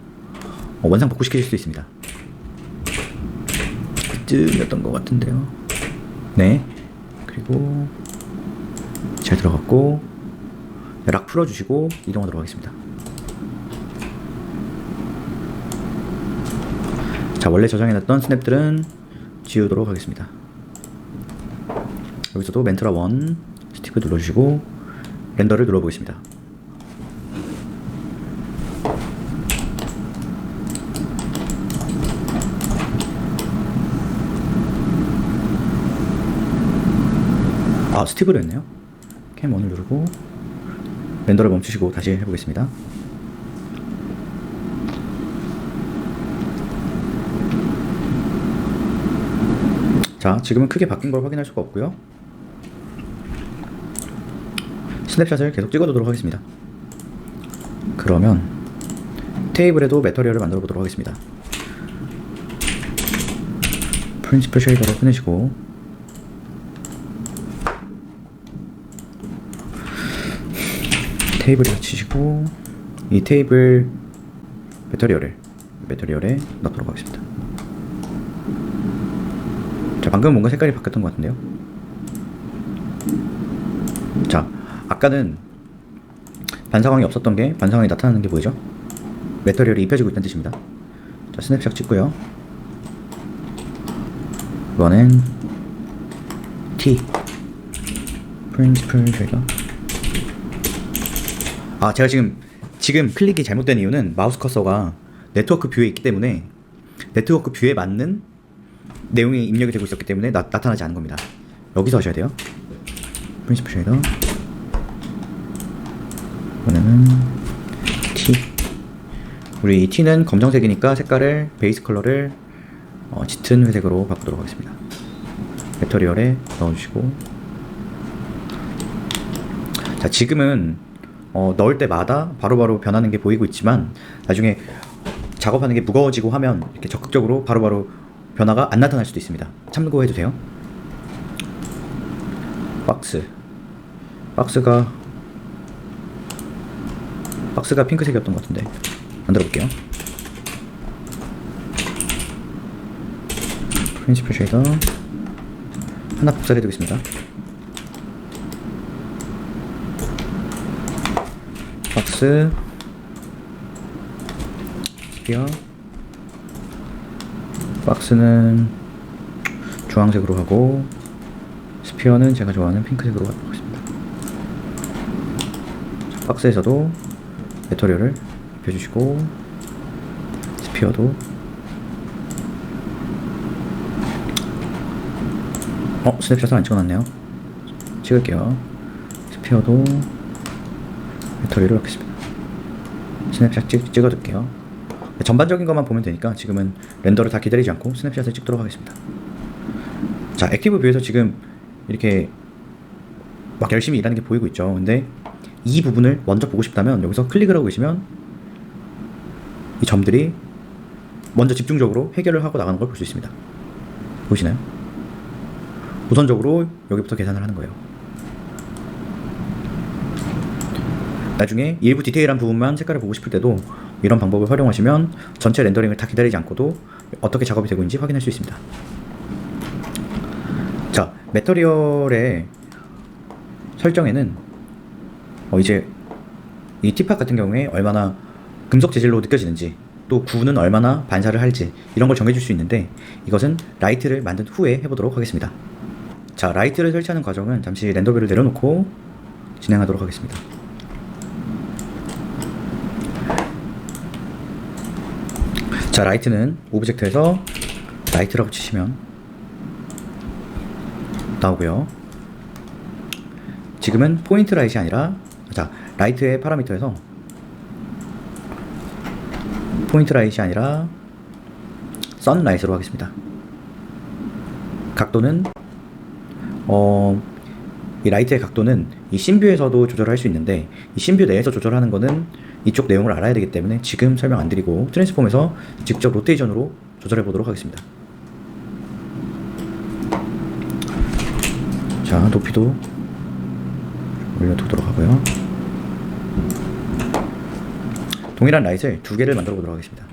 원상 복구시킬 수 있습니다. 그쯤이었던 것 같은데요. 네, 그리고 잘 들어갔고 락 풀어주시고 이동하도록 하겠습니다. 자, 원래 저장해놨던 스냅들은 지우도록 하겠습니다. 여기서도 멘트라 1 스티브 눌러주시고 렌더를 눌러보겠습니다. 스티브로 했네요. 캠 1을 누르고 렌더를 멈추시고 다시 해보겠습니다. 자, 지금은 크게 바뀐 걸 확인할 수가 없고요. 스냅샷을 계속 찍어두도록 하겠습니다. 그러면 테이블에도 매터리얼을 만들어 보도록 하겠습니다. 프린시플 쉐이더를 꺼내시고 테이블에 붙이시고 이 테이블 매터리얼에 넣도록 하겠습니다. 자, 방금 뭔가 색깔이 바뀌었던 것 같은데요. 자, 아까는 반사광이 없었던 게 반사광이 나타나는 게 보이죠? 매터리얼이 입혀지고 있다는 뜻입니다. 자, 스냅샷 찍고요. 이번엔 T 프린시플 쉐이더. 제가 지금 클릭이 잘못된 이유는 마우스 커서가 네트워크 뷰에 있기 때문에 네트워크 뷰에 맞는 내용이 입력이 되고 있었기 때문에 나타나지 않은 겁니다. 여기서 하셔야 돼요. 프린시플 쉐이더. 이번에는 T. 우리 이 T는 검정색이니까 색깔을 베이스 컬러를 짙은 회색으로 바꾸도록 하겠습니다. 매터리얼에 넣어주시고, 자, 지금은 넣을 때마다 바로바로 변하는 게 보이고 있지만 나중에 작업하는 게 무거워지고 하면 이렇게 적극적으로 바로바로 변화가 안 나타날 수도 있습니다. 참고해도 돼요. 박스가 핑크색이었던 것 같은데 만들어 볼게요. 프린시플 쉐이더 하나 복사해 두겠습니다. 박스 스피어. 박스는 주황색으로 하고 스피어는 제가 좋아하는 핑크색으로 하겠습니다. 자, 박스에서도 매터리얼을 입혀주시고 스피어도 스냅샷을 안 찍어놨네요. 찍을게요. 스피어도 배터리를 넣겠습니다. 스냅샷 찍어둘게요. 전반적인 것만 보면 되니까 지금은 렌더를 다 기다리지 않고 스냅샷을 찍도록 하겠습니다. 자, 액티브 뷰에서 지금 이렇게 막 열심히 일하는 게 보이고 있죠. 근데 이 부분을 먼저 보고 싶다면 여기서 클릭을 하고 계시면 이 점들이 먼저 집중적으로 해결을 하고 나가는 걸 볼 수 있습니다. 보이시나요? 우선적으로 여기부터 계산을 하는 거예요. 나중에 일부 디테일한 부분만 색깔을 보고 싶을 때도 이런 방법을 활용하시면 전체 렌더링을 다 기다리지 않고도 어떻게 작업이 되고 있는지 확인할 수 있습니다. 자, 매터리얼의 설정에는 이제 이 티팟 같은 경우에 얼마나 금속 재질로 느껴지는지, 또 구는 얼마나 반사를 할지 이런 걸 정해줄 수 있는데, 이것은 라이트를 만든 후에 해보도록 하겠습니다. 자, 라이트를 설치하는 과정은 잠시 렌더뷰를 내려놓고 진행하도록 하겠습니다. 자, 라이트는 오브젝트에서 라이트라고 치시면 나오고요. 지금은 포인트 라이트이 아니라, 자, 라이트의 파라미터에서 포인트 라이트이 아니라 선 라이트로 하겠습니다. 각도는 이 라이트의 각도는 이 씬뷰에서도 조절할 수 있는데, 이 씬뷰 내에서 조절하는 거는 이쪽 내용을 알아야 되기 때문에 지금 설명 안 드리고 트랜스폼에서 직접 로테이션으로 조절해 보도록 하겠습니다. 자, 높이도 올려두도록 하고요. 동일한 라이트를 두 개를 만들어 보도록 하겠습니다.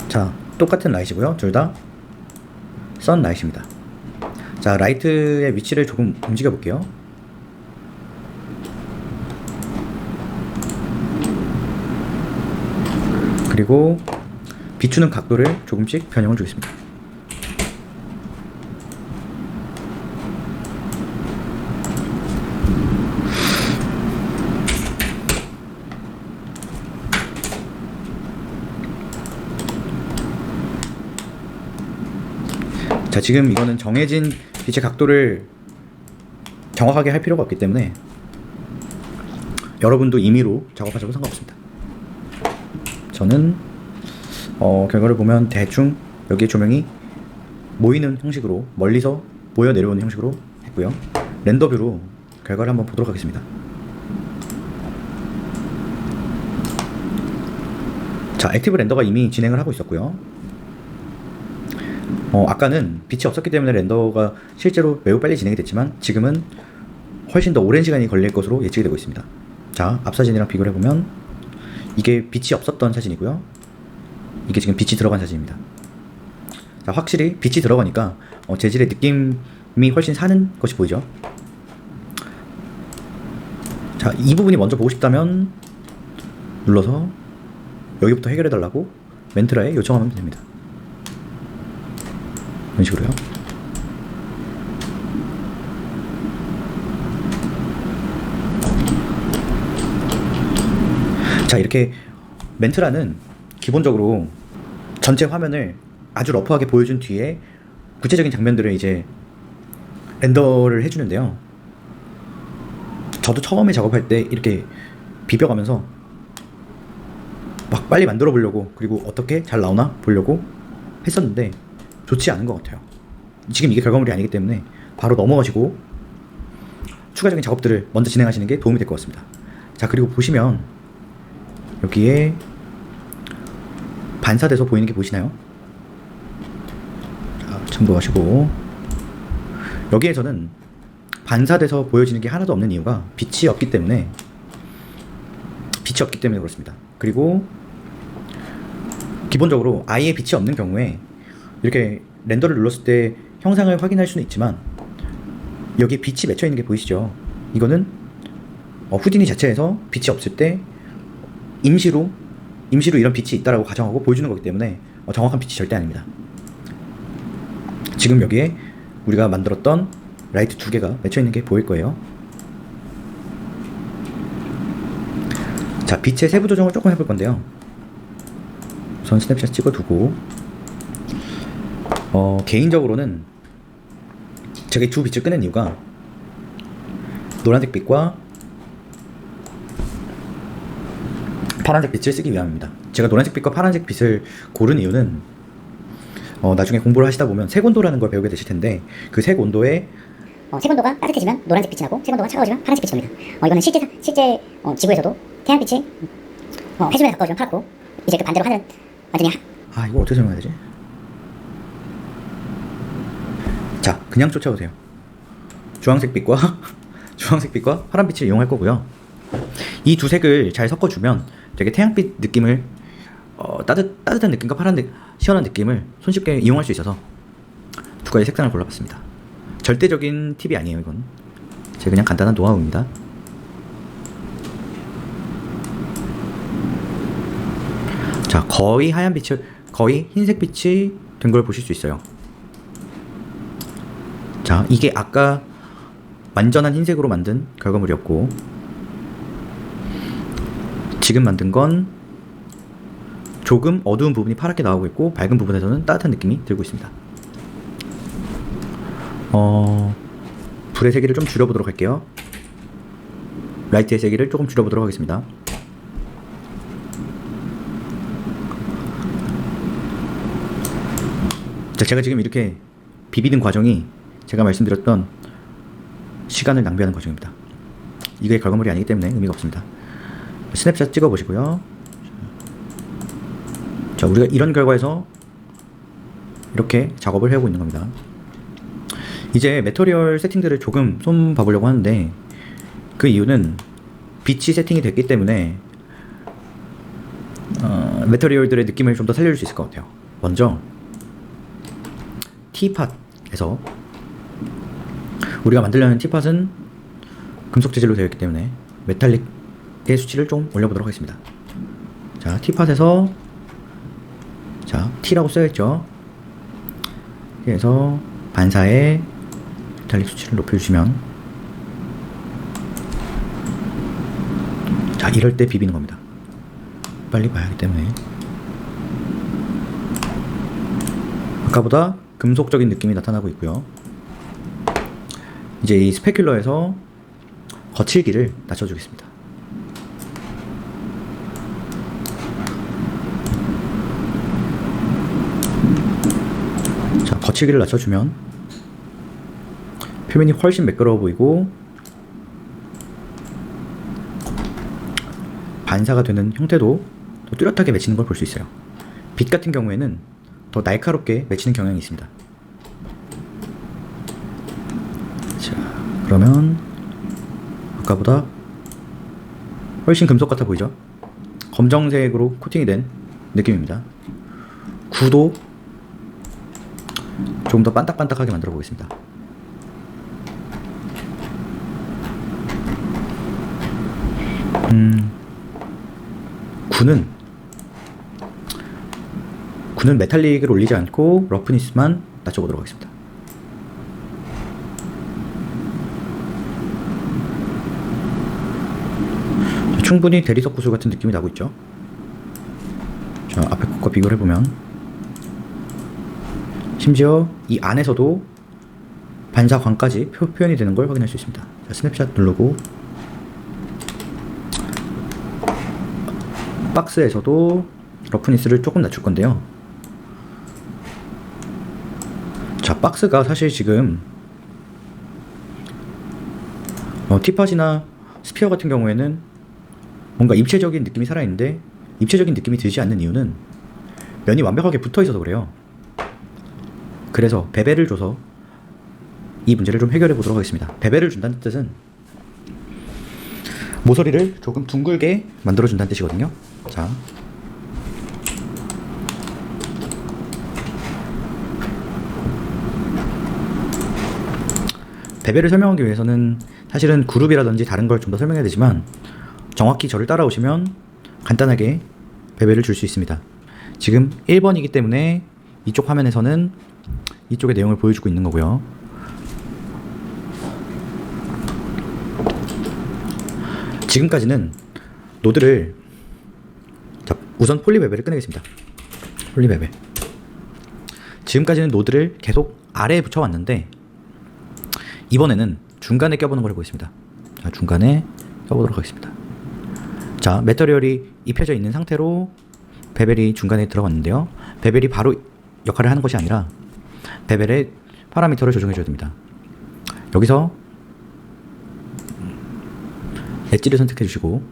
자, 똑같은 라이트고요. 둘 다 선 라이트입니다. 자, 라이트의 위치를 조금 움직여 볼게요. 그리고 비추는 각도를 조금씩 변형을 주겠습니다. 자, 지금 이거는 정해진 빛의 각도를 정확하게 할 필요가 없기 때문에 여러분도 임의로 작업하셔도 상관없습니다. 저는 결과를 보면 대충 여기에 조명이 모이는 형식으로, 멀리서 모여 내려오는 형식으로 했고요. 렌더뷰로 결과를 한번 보도록 하겠습니다. 자, 액티브 렌더가 이미 진행을 하고 있었고요. 아까는 빛이 없었기 때문에 렌더가 실제로 매우 빨리 진행이 됐지만 지금은 훨씬 더 오랜 시간이 걸릴 것으로 예측이 되고 있습니다. 자, 앞 사진이랑 비교를 해보면 이게 빛이 없었던 사진이고요. 이게 지금 빛이 들어간 사진입니다. 자, 확실히 빛이 들어가니까 재질의 느낌이 훨씬 사는 것이 보이죠. 자, 이 부분이 먼저 보고 싶다면 눌러서 여기부터 해결해 달라고 멘트라에 요청하면 됩니다. 이런 식으로요. 자, 이렇게 멘트라는 기본적으로 전체 화면을 아주 러프하게 보여준 뒤에 구체적인 장면들을 이제 렌더를 해주는데요. 저도 처음에 작업할 때 이렇게 비벼가면서 막 빨리 만들어 보려고, 그리고 어떻게 잘 나오나 보려고 했었는데 좋지 않은 것 같아요. 지금 이게 결과물이 아니기 때문에 바로 넘어가시고 추가적인 작업들을 먼저 진행하시는 게 도움이 될 것 같습니다. 자, 그리고 보시면 여기에 반사돼서 보이는 게 보이시나요? 자, 참고하시고, 여기에서는 반사돼서 보여지는 게 하나도 없는 이유가 빛이 없기 때문에 그렇습니다. 그리고 기본적으로 아예 빛이 없는 경우에 이렇게 렌더를 눌렀을 때 형상을 확인할 수는 있지만 여기에 빛이 맺혀 있는 게 보이시죠? 이거는 후디니 자체에서 빛이 없을 때 임시로 이런 빛이 있다라고 가정하고 보여주는 거기 때문에 정확한 빛이 절대 아닙니다. 지금 여기에 우리가 만들었던 라이트 두 개가 맺혀 있는 게 보일 거예요. 자, 빛의 세부 조정을 조금 해볼 건데요. 우선 스냅샷 찍어두고, 개인적으로는 제가 이 두 빛을 끄는 이유가 노란색 빛과 파란색 빛을 쓰기 위함입니다. 제가 노란색 빛과 파란색 빛을 고른 이유는 나중에 공부를 하시다 보면 색온도라는 걸 배우게 되실 텐데, 그 색온도에 색온도가 따뜻해지면 노란색 빛이 나고 색온도가 차가워지면 파란색 빛이 납니다. 이거는 실제 지구에서도 태양빛이 회전에 가까워지면 파랗고, 이제 그 반대로 하늘은 완전히 이거 어떻게 설명해야 되지? 자, 그냥 쫓아오세요. 주황색 빛과 주황색 빛과 파란 빛을 이용할 거고요. 이 두 색을 잘 섞어주면 되게 태양빛 느낌을 따뜻한 느낌과 시원한 느낌을 손쉽게 이용할 수 있어서 두 가지 색상을 골라봤습니다. 절대적인 팁이 아니에요, 이건. 제 그냥 간단한 노하우입니다. 자, 거의 흰색 빛이 된 걸 보실 수 있어요. 자, 이게 아까 완전한 흰색으로 만든 결과물이었고, 지금 만든 건 조금 어두운 부분이 파랗게 나오고 있고, 밝은 부분에서는 따뜻한 느낌이 들고 있습니다. 불의 세기를 좀 줄여보도록 할게요. 라이트의 세기를 조금 줄여보도록 하겠습니다. 자, 제가 지금 이렇게 비비는 과정이 제가 말씀드렸던 시간을 낭비하는 과정입니다. 이게 결과물이 아니기 때문에 의미가 없습니다. 스냅샷 찍어 보시고요. 자, 우리가 이런 결과에서 이렇게 작업을 해오고 있는 겁니다. 이제 매터리얼 세팅들을 조금 손 봐보려고 하는데, 그 이유는 빛이 세팅이 됐기 때문에 매터리얼들의 느낌을 좀 더 살려줄 수 있을 것 같아요. 먼저 티팟에서 우리가 만들려는 티팟은 금속 재질로 되어 있기 때문에 메탈릭의 수치를 좀 올려보도록 하겠습니다. 자, 티팟에서 자, T라고 써있죠. 그래서 반사의 메탈릭 수치를 높여주시면, 자, 이럴 때 비비는 겁니다. 빨리 봐야 하기 때문에. 아까보다 금속적인 느낌이 나타나고 있고요. 이제 이 스페큘러에서 거칠기를 낮춰주겠습니다. 자, 거칠기를 낮춰주면 표면이 훨씬 매끄러워 보이고 반사가 되는 형태도 더 뚜렷하게 맺히는 걸 볼 수 있어요. 빛 같은 경우에는 더 날카롭게 맺히는 경향이 있습니다. 자, 그러면 아까보다 훨씬 금속 같아 보이죠? 검정색으로 코팅이 된 느낌입니다. 구도 조금 더 반딱반딱하게 만들어 보겠습니다. 구는 메탈릭을 올리지 않고 러프니스만 낮춰보도록 하겠습니다. 충분히 대리석 구슬 같은 느낌이 나고 있죠. 자, 앞에 것과 비교를 해보면 심지어 이 안에서도 반사광까지 표현이 되는 걸 확인할 수 있습니다. 자, 스냅샷 누르고 박스에서도 러프니스를 조금 낮출 건데요. 자, 박스가 사실 지금 티팟이나 스피어 같은 경우에는 뭔가 입체적인 느낌이 살아있는데, 입체적인 느낌이 들지 않는 이유는 면이 완벽하게 붙어 있어서 그래요. 그래서 베벨을 줘서 이 문제를 좀 해결해 보도록 하겠습니다. 베벨을 준다는 뜻은 모서리를 조금 둥글게 만들어 준다는 뜻이거든요. 자, 베벨을 설명하기 위해서는 사실은 그룹이라든지 다른 걸 좀 더 설명해야 되지만, 정확히 저를 따라오시면 간단하게 베벨을 줄 수 있습니다. 지금 1번이기 때문에 이쪽 화면에서는 이쪽의 내용을 보여주고 있는 거고요. 지금까지는 노드를, 자, 우선 폴리베벨을 꺼내겠습니다. 폴리베벨. 지금까지는 노드를 계속 아래에 붙여왔는데 이번에는 중간에 껴보는 걸 해보겠습니다. 자, 중간에 껴보도록 하겠습니다. 자, 매터리얼이 입혀져 있는 상태로 베벨이 중간에 들어갔는데요. 베벨이 바로 역할을 하는 것이 아니라 베벨의 파라미터를 조정해줘야 됩니다. 여기서 엣지를 선택해 주시고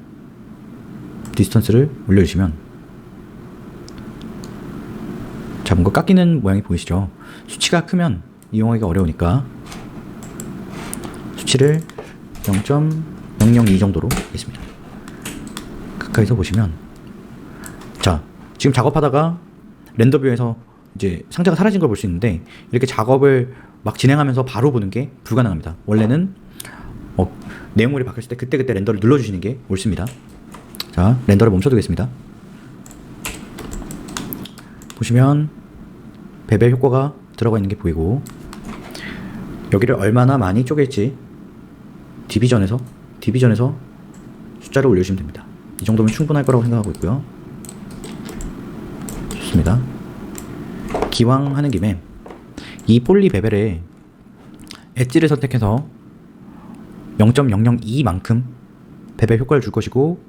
디스턴스를 올려주시면, 자, 뭔가 깎이는 모양이 보이시죠? 수치가 크면 이용하기가 어려우니까 수치를 0.002 정도로 하겠습니다. 가까이서 보시면, 자, 지금 작업하다가 렌더 뷰에서 이제 상자가 사라진 걸 볼 수 있는데 이렇게 작업을 막 진행하면서 바로 보는 게 불가능합니다. 원래는 내용물이 바뀌었을 때 그때그때 렌더를 눌러주시는 게 옳습니다. 자, 렌더를 멈춰두겠습니다. 보시면 베벨 효과가 들어가 있는 게 보이고, 여기를 얼마나 많이 쪼갤지 디비전에서 숫자를 올려주시면 됩니다. 이 정도면 충분할 거라고 생각하고 있고요. 좋습니다. 기왕 하는 김에 이 폴리 베벨에 엣지를 선택해서 0.002만큼 베벨 효과를 줄 것이고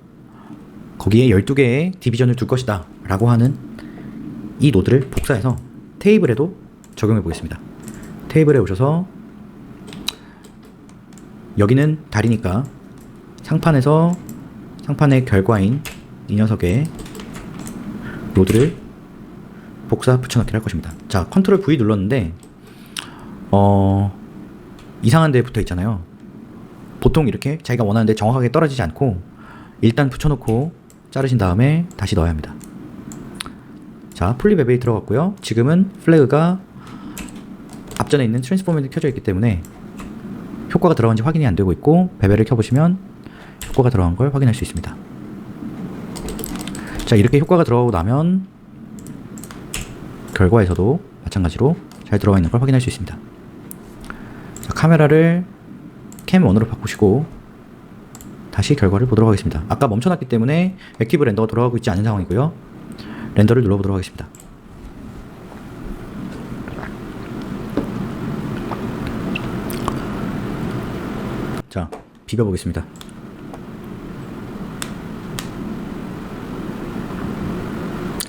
거기에 12개의 디비전을 둘 것이다 라고 하는 이 노드를 복사해서 테이블에도 적용해 보겠습니다. 테이블에 오셔서 여기는 달이니까 상판의 결과인 이 녀석의 노드를 복사 붙여넣기를 할 것입니다. 자, 컨트롤 V 눌렀는데 이상한 데 붙어 있잖아요. 보통 이렇게 자기가 원하는 데 정확하게 떨어지지 않고 일단 붙여놓고 자르신 다음에 다시 넣어야 합니다. 자, 폴리 베벨이 들어갔고요. 지금은 플래그가 앞전에 있는 트랜스포머에 켜져 있기 때문에 효과가 들어간지 확인이 안 되고 있고, 베벨을 켜보시면 효과가 들어간 걸 확인할 수 있습니다. 자, 이렇게 효과가 들어가고 나면 결과에서도 마찬가지로 잘 들어가 있는 걸 확인할 수 있습니다. 자, 카메라를 캠 1으로 바꾸시고 다시 결과를 보도록 하겠습니다. 아까 멈춰놨기 때문에 액티브 렌더가 돌아가고 있지 않은 상황이고요. 렌더를 눌러보도록 하겠습니다. 자, 비벼보겠습니다.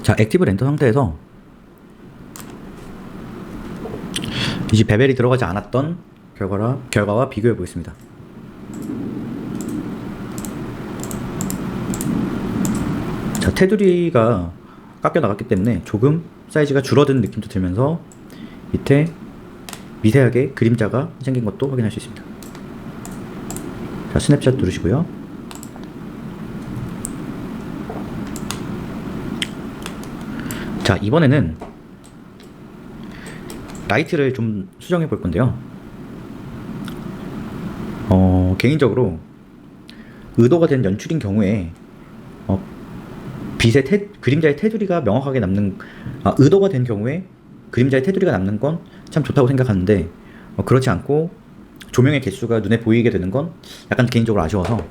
자, 액티브 렌더 상태에서 이제 베벨이 들어가지 않았던 결과와 비교해 보겠습니다. 자, 테두리가 깎여 나갔기 때문에 조금 사이즈가 줄어든 느낌도 들면서 밑에 미세하게 그림자가 생긴 것도 확인할 수 있습니다. 자, 스냅샷 누르시고요. 자, 이번에는 라이트를 좀 수정해 볼 건데요. 개인적으로 의도가 된 연출인 경우에 그림자의 테두리가 명확하게 남는, 의도가 된 경우에 그림자의 테두리가 남는 건 참 좋다고 생각하는데, 그렇지 않고 조명의 개수가 눈에 보이게 되는 건 약간 개인적으로 아쉬워서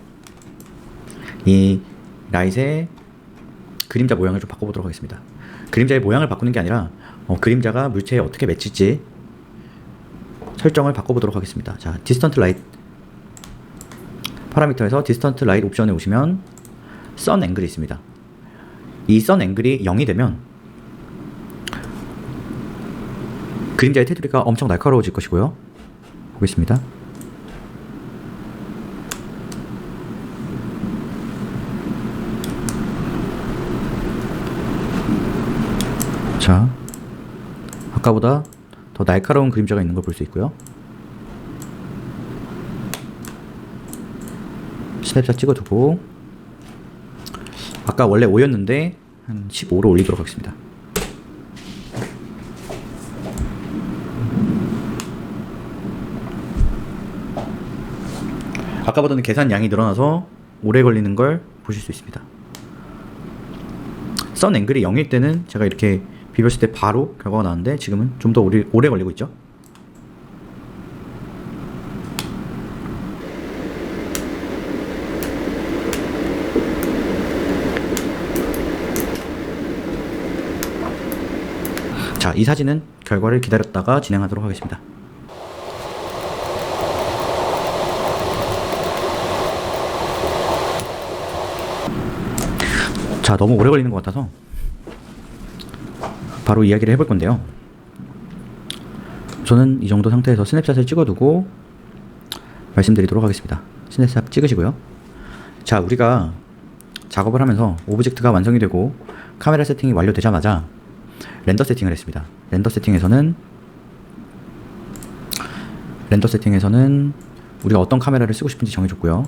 이 라이트의 그림자 모양을 좀 바꿔보도록 하겠습니다. 그림자의 모양을 바꾸는 게 아니라 그림자가 물체에 어떻게 맺힐지 설정을 바꿔보도록 하겠습니다. 자, 디스턴트 라이트 파라미터에서 디스턴트 라이트 옵션에 오시면 선 앵글이 있습니다. 이 선 앵글이 0이 되면 그림자의 테두리가 엄청 날카로워질 것이고요. 보겠습니다. 자, 아까보다 더 날카로운 그림자가 있는 걸 볼 수 있고요. 스냅샷 찍어두고, 아까 원래 5였는데 한 15로 올리도록 하겠습니다. 아까보다는 계산 양이 늘어나서 오래 걸리는 걸 보실 수 있습니다. 선 앵글이 0일 때는 제가 이렇게 비교했을 때 바로 결과가 나왔는데 지금은 좀 더 오래 걸리고 있죠. 자, 이 사진은 결과를 기다렸다가 진행하도록 하겠습니다. 자, 너무 오래 걸리는 것 같아서 바로 이야기를 해볼 건데요. 저는 이 정도 상태에서 스냅샷을 찍어두고 말씀드리도록 하겠습니다. 스냅샷 찍으시고요. 자, 우리가 작업을 하면서 오브젝트가 완성이 되고 카메라 세팅이 완료되자마자 렌더 세팅을 했습니다. 렌더 세팅에서는 우리가 어떤 카메라를 쓰고 싶은지 정해줬고요.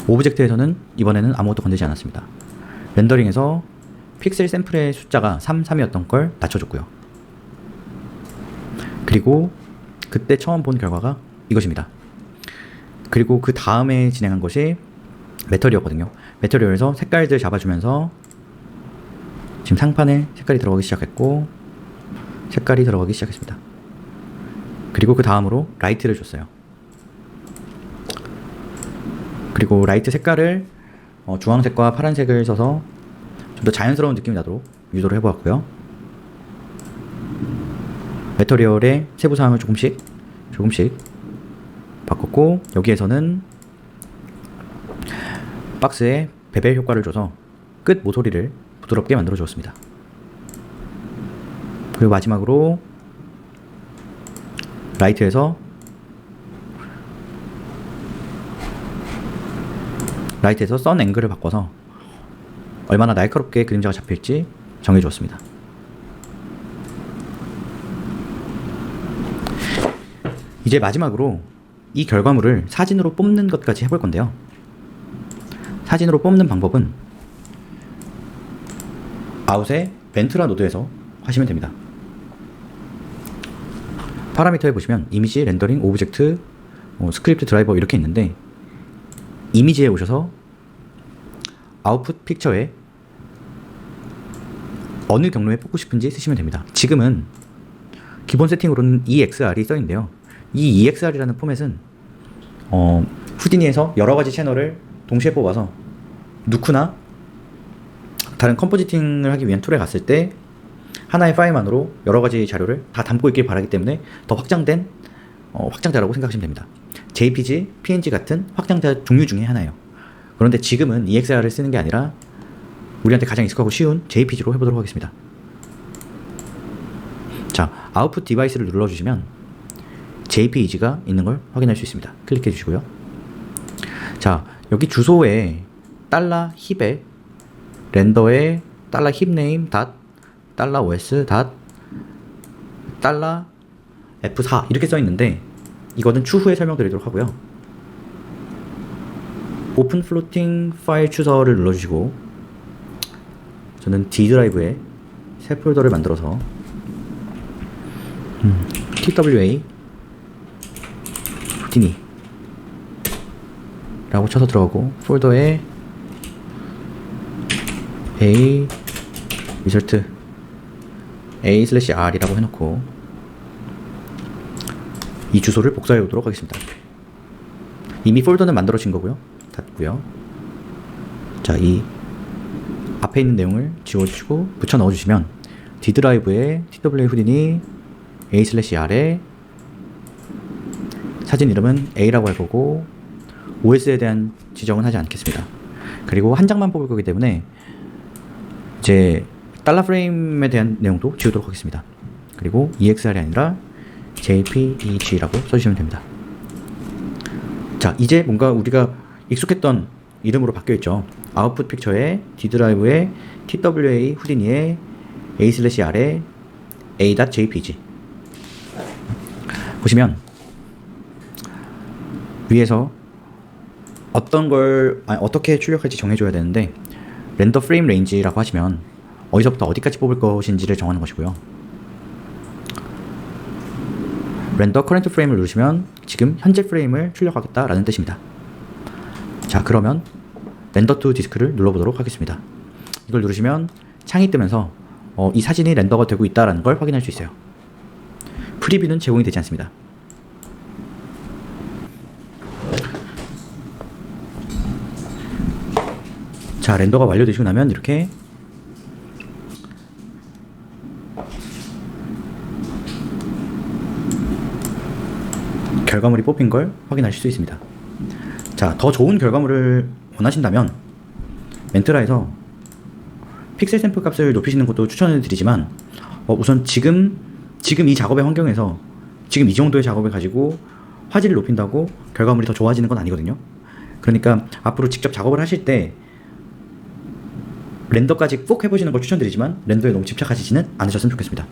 오브젝트에서는 이번에는 아무것도 건드리지 않았습니다. 렌더링에서 픽셀 샘플의 숫자가 3, 3이었던 걸 낮춰줬고요. 그리고 그때 처음 본 결과가 이것입니다. 그리고 그 다음에 진행한 것이 매터리얼이었거든요. 매터리얼에서 색깔들 잡아주면서 지금 상판에 색깔이 들어가기 시작했고 색깔이 들어가기 시작했습니다. 그리고 그 다음으로 라이트를 줬어요. 그리고 라이트 색깔을 주황색과 파란색을 써서 좀 더 자연스러운 느낌이 나도록 유도를 해보았고요. 매터리얼의 세부사항을 조금씩 바꿨고, 여기에서는 박스에 베벨 효과를 줘서 끝 모서리를 부드럽게 만들어 주었습니다. 그리고 마지막으로 라이트에서 선 앵글을 바꿔서 얼마나 날카롭게 그림자가 잡힐지 정해주었습니다. 이제 마지막으로 이 결과물을 사진으로 뽑는 것까지 해볼 건데요. 사진으로 뽑는 방법은 아웃의 벤트라 노드에서 하시면 됩니다. 파라미터에 보시면 이미지, 렌더링, 오브젝트, 스크립트 드라이버 이렇게 있는데, 이미지에 오셔서 아웃풋 픽처에 어느 경로에 뽑고 싶은지 쓰시면 됩니다. 지금은 기본 세팅으로는 EXR이 써있는데요. 이 EXR이라는 포맷은 후디니에서 여러가지 채널을 동시에 뽑아서 누크나 다른 컴포지팅을 하기 위한 툴에 갔을 때 하나의 파일만으로 여러가지 자료를 다 담고 있길 바라기 때문에 더 확장된 확장자라고 생각하시면 됩니다. JPG, PNG 같은 확장자 종류 중에 하나예요. 그런데 지금은 EXR을 쓰는 게 아니라 우리한테 가장 익숙하고 쉬운 JPG로 해보도록 하겠습니다. 자, 아웃풋 디바이스를 눌러주시면 JPEG가 있는 걸 확인할 수 있습니다. 클릭해 주시고요. 자, 여기 주소에 $힙에 렌더에 $힙네임 $os $f4 이렇게 써 있는데, 이거는 추후에 설명드리도록 하고요. 오픈 플로팅 파일 추서를 눌러주시고, 저는 D 드라이브에 새 폴더를 만들어서 TWA 후디니 라고 쳐서 들어가고, 폴더에 A result A/R이라고 해놓고 이 주소를 복사해 오도록 하겠습니다. 이미 폴더는 만들어진 거고요. 닫고요. 자, 이 앞에 있는 내용을 지워주시고 붙여 넣어주시면 D 드라이브에 TWA 후디니 A/R에 사진 이름은 A라고 할 거고, OS에 대한 지정은 하지 않겠습니다. 그리고 한 장만 뽑을 거기 때문에 이제 달러 프레임에 대한 내용도 지우도록 하겠습니다. 그리고 EXR이 아니라 JPEG라고 써주시면 됩니다. 자, 이제 뭔가 우리가 익숙했던 이름으로 바뀌어있죠. 아웃풋 픽처에 D 드라이브에 TWA 후디니에 A/R에 A.jpg 보시면 위에서 어떤 걸 어떻게 출력할지 정해줘야 되는데, 렌더 프레임 레인지라고 하시면 어디서부터 어디까지 뽑을 것인지를 정하는 것이고요. 렌더 커런트 프레임을 누르시면 지금 현재 프레임을 출력하겠다라는 뜻입니다. 자, 그러면 렌더 투 디스크를 눌러보도록 하겠습니다. 이걸 누르시면 창이 뜨면서 이 사진이 렌더가 되고 있다는 걸 확인할 수 있어요. 프리뷰는 제공이 되지 않습니다. 자, 렌더가 완료되시고 나면 이렇게 결과물이 뽑힌 걸 확인하실 수 있습니다. 자, 더 좋은 결과물을 원하신다면 멘트라에서 픽셀 샘플 값을 높이시는 것도 추천을 드리지만 우선 지금 이 작업의 환경에서 지금 이 정도의 작업을 가지고 화질을 높인다고 결과물이 더 좋아지는 건 아니거든요. 그러니까 앞으로 직접 작업을 하실 때 렌더까지 꼭 해보시는 걸 추천드리지만 렌더에 너무 집착하시지는 않으셨으면 좋겠습니다.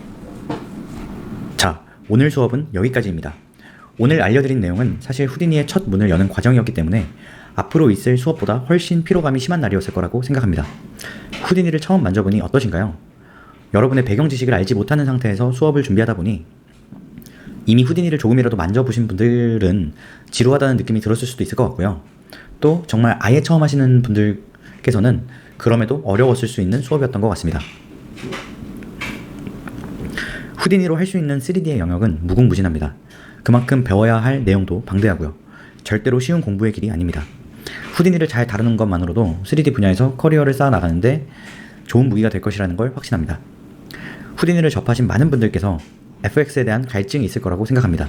자, 오늘 수업은 여기까지입니다. 오늘 알려드린 내용은 사실 후디니의 첫 문을 여는 과정이었기 때문에 앞으로 있을 수업보다 훨씬 피로감이 심한 날이었을 거라고 생각합니다. 후디니를 처음 만져보니 어떠신가요? 여러분의 배경 지식을 알지 못하는 상태에서 수업을 준비하다 보니 이미 후디니를 조금이라도 만져보신 분들은 지루하다는 느낌이 들었을 수도 있을 것 같고요. 또 정말 아예 처음 하시는 분들께서는 그럼에도 어려웠을 수 있는 수업이었던 것 같습니다. 후디니로 할 수 있는 3D의 영역은 무궁무진합니다. 그만큼 배워야 할 내용도 방대하고요. 절대로 쉬운 공부의 길이 아닙니다. 후디니를 잘 다루는 것만으로도 3D 분야에서 커리어를 쌓아 나가는데 좋은 무기가 될 것이라는 걸 확신합니다. 후디니를 접하신 많은 분들께서 FX에 대한 갈증이 있을 거라고 생각합니다.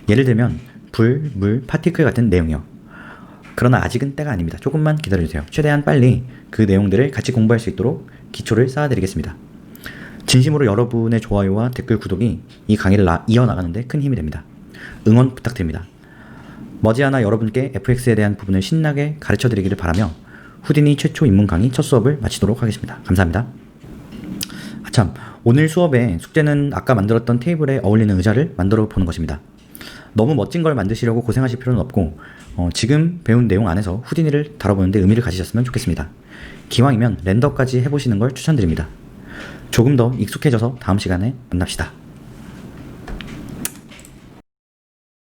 예를 들면 불, 물, 파티클 같은 내용이요. 그러나 아직은 때가 아닙니다. 조금만 기다려주세요. 최대한 빨리 그 내용들을 같이 공부할 수 있도록 기초를 쌓아드리겠습니다. 진심으로 여러분의 좋아요와 댓글, 구독이 이 강의를 이어나가는데 큰 힘이 됩니다. 응원 부탁드립니다. 머지않아 여러분께 FX에 대한 부분을 신나게 가르쳐드리기를 바라며 후디니 최초 입문 강의 첫 수업을 마치도록 하겠습니다. 감사합니다. 참, 오늘 수업의 숙제는 아까 만들었던 테이블에 어울리는 의자를 만들어 보는 것입니다. 너무 멋진 걸 만드시려고 고생하실 필요는 없고 지금 배운 내용 안에서 후디니를 다뤄보는데 의미를 가지셨으면 좋겠습니다. 기왕이면 렌더까지 해보시는 걸 추천드립니다. 조금 더 익숙해져서 다음 시간에 만납시다.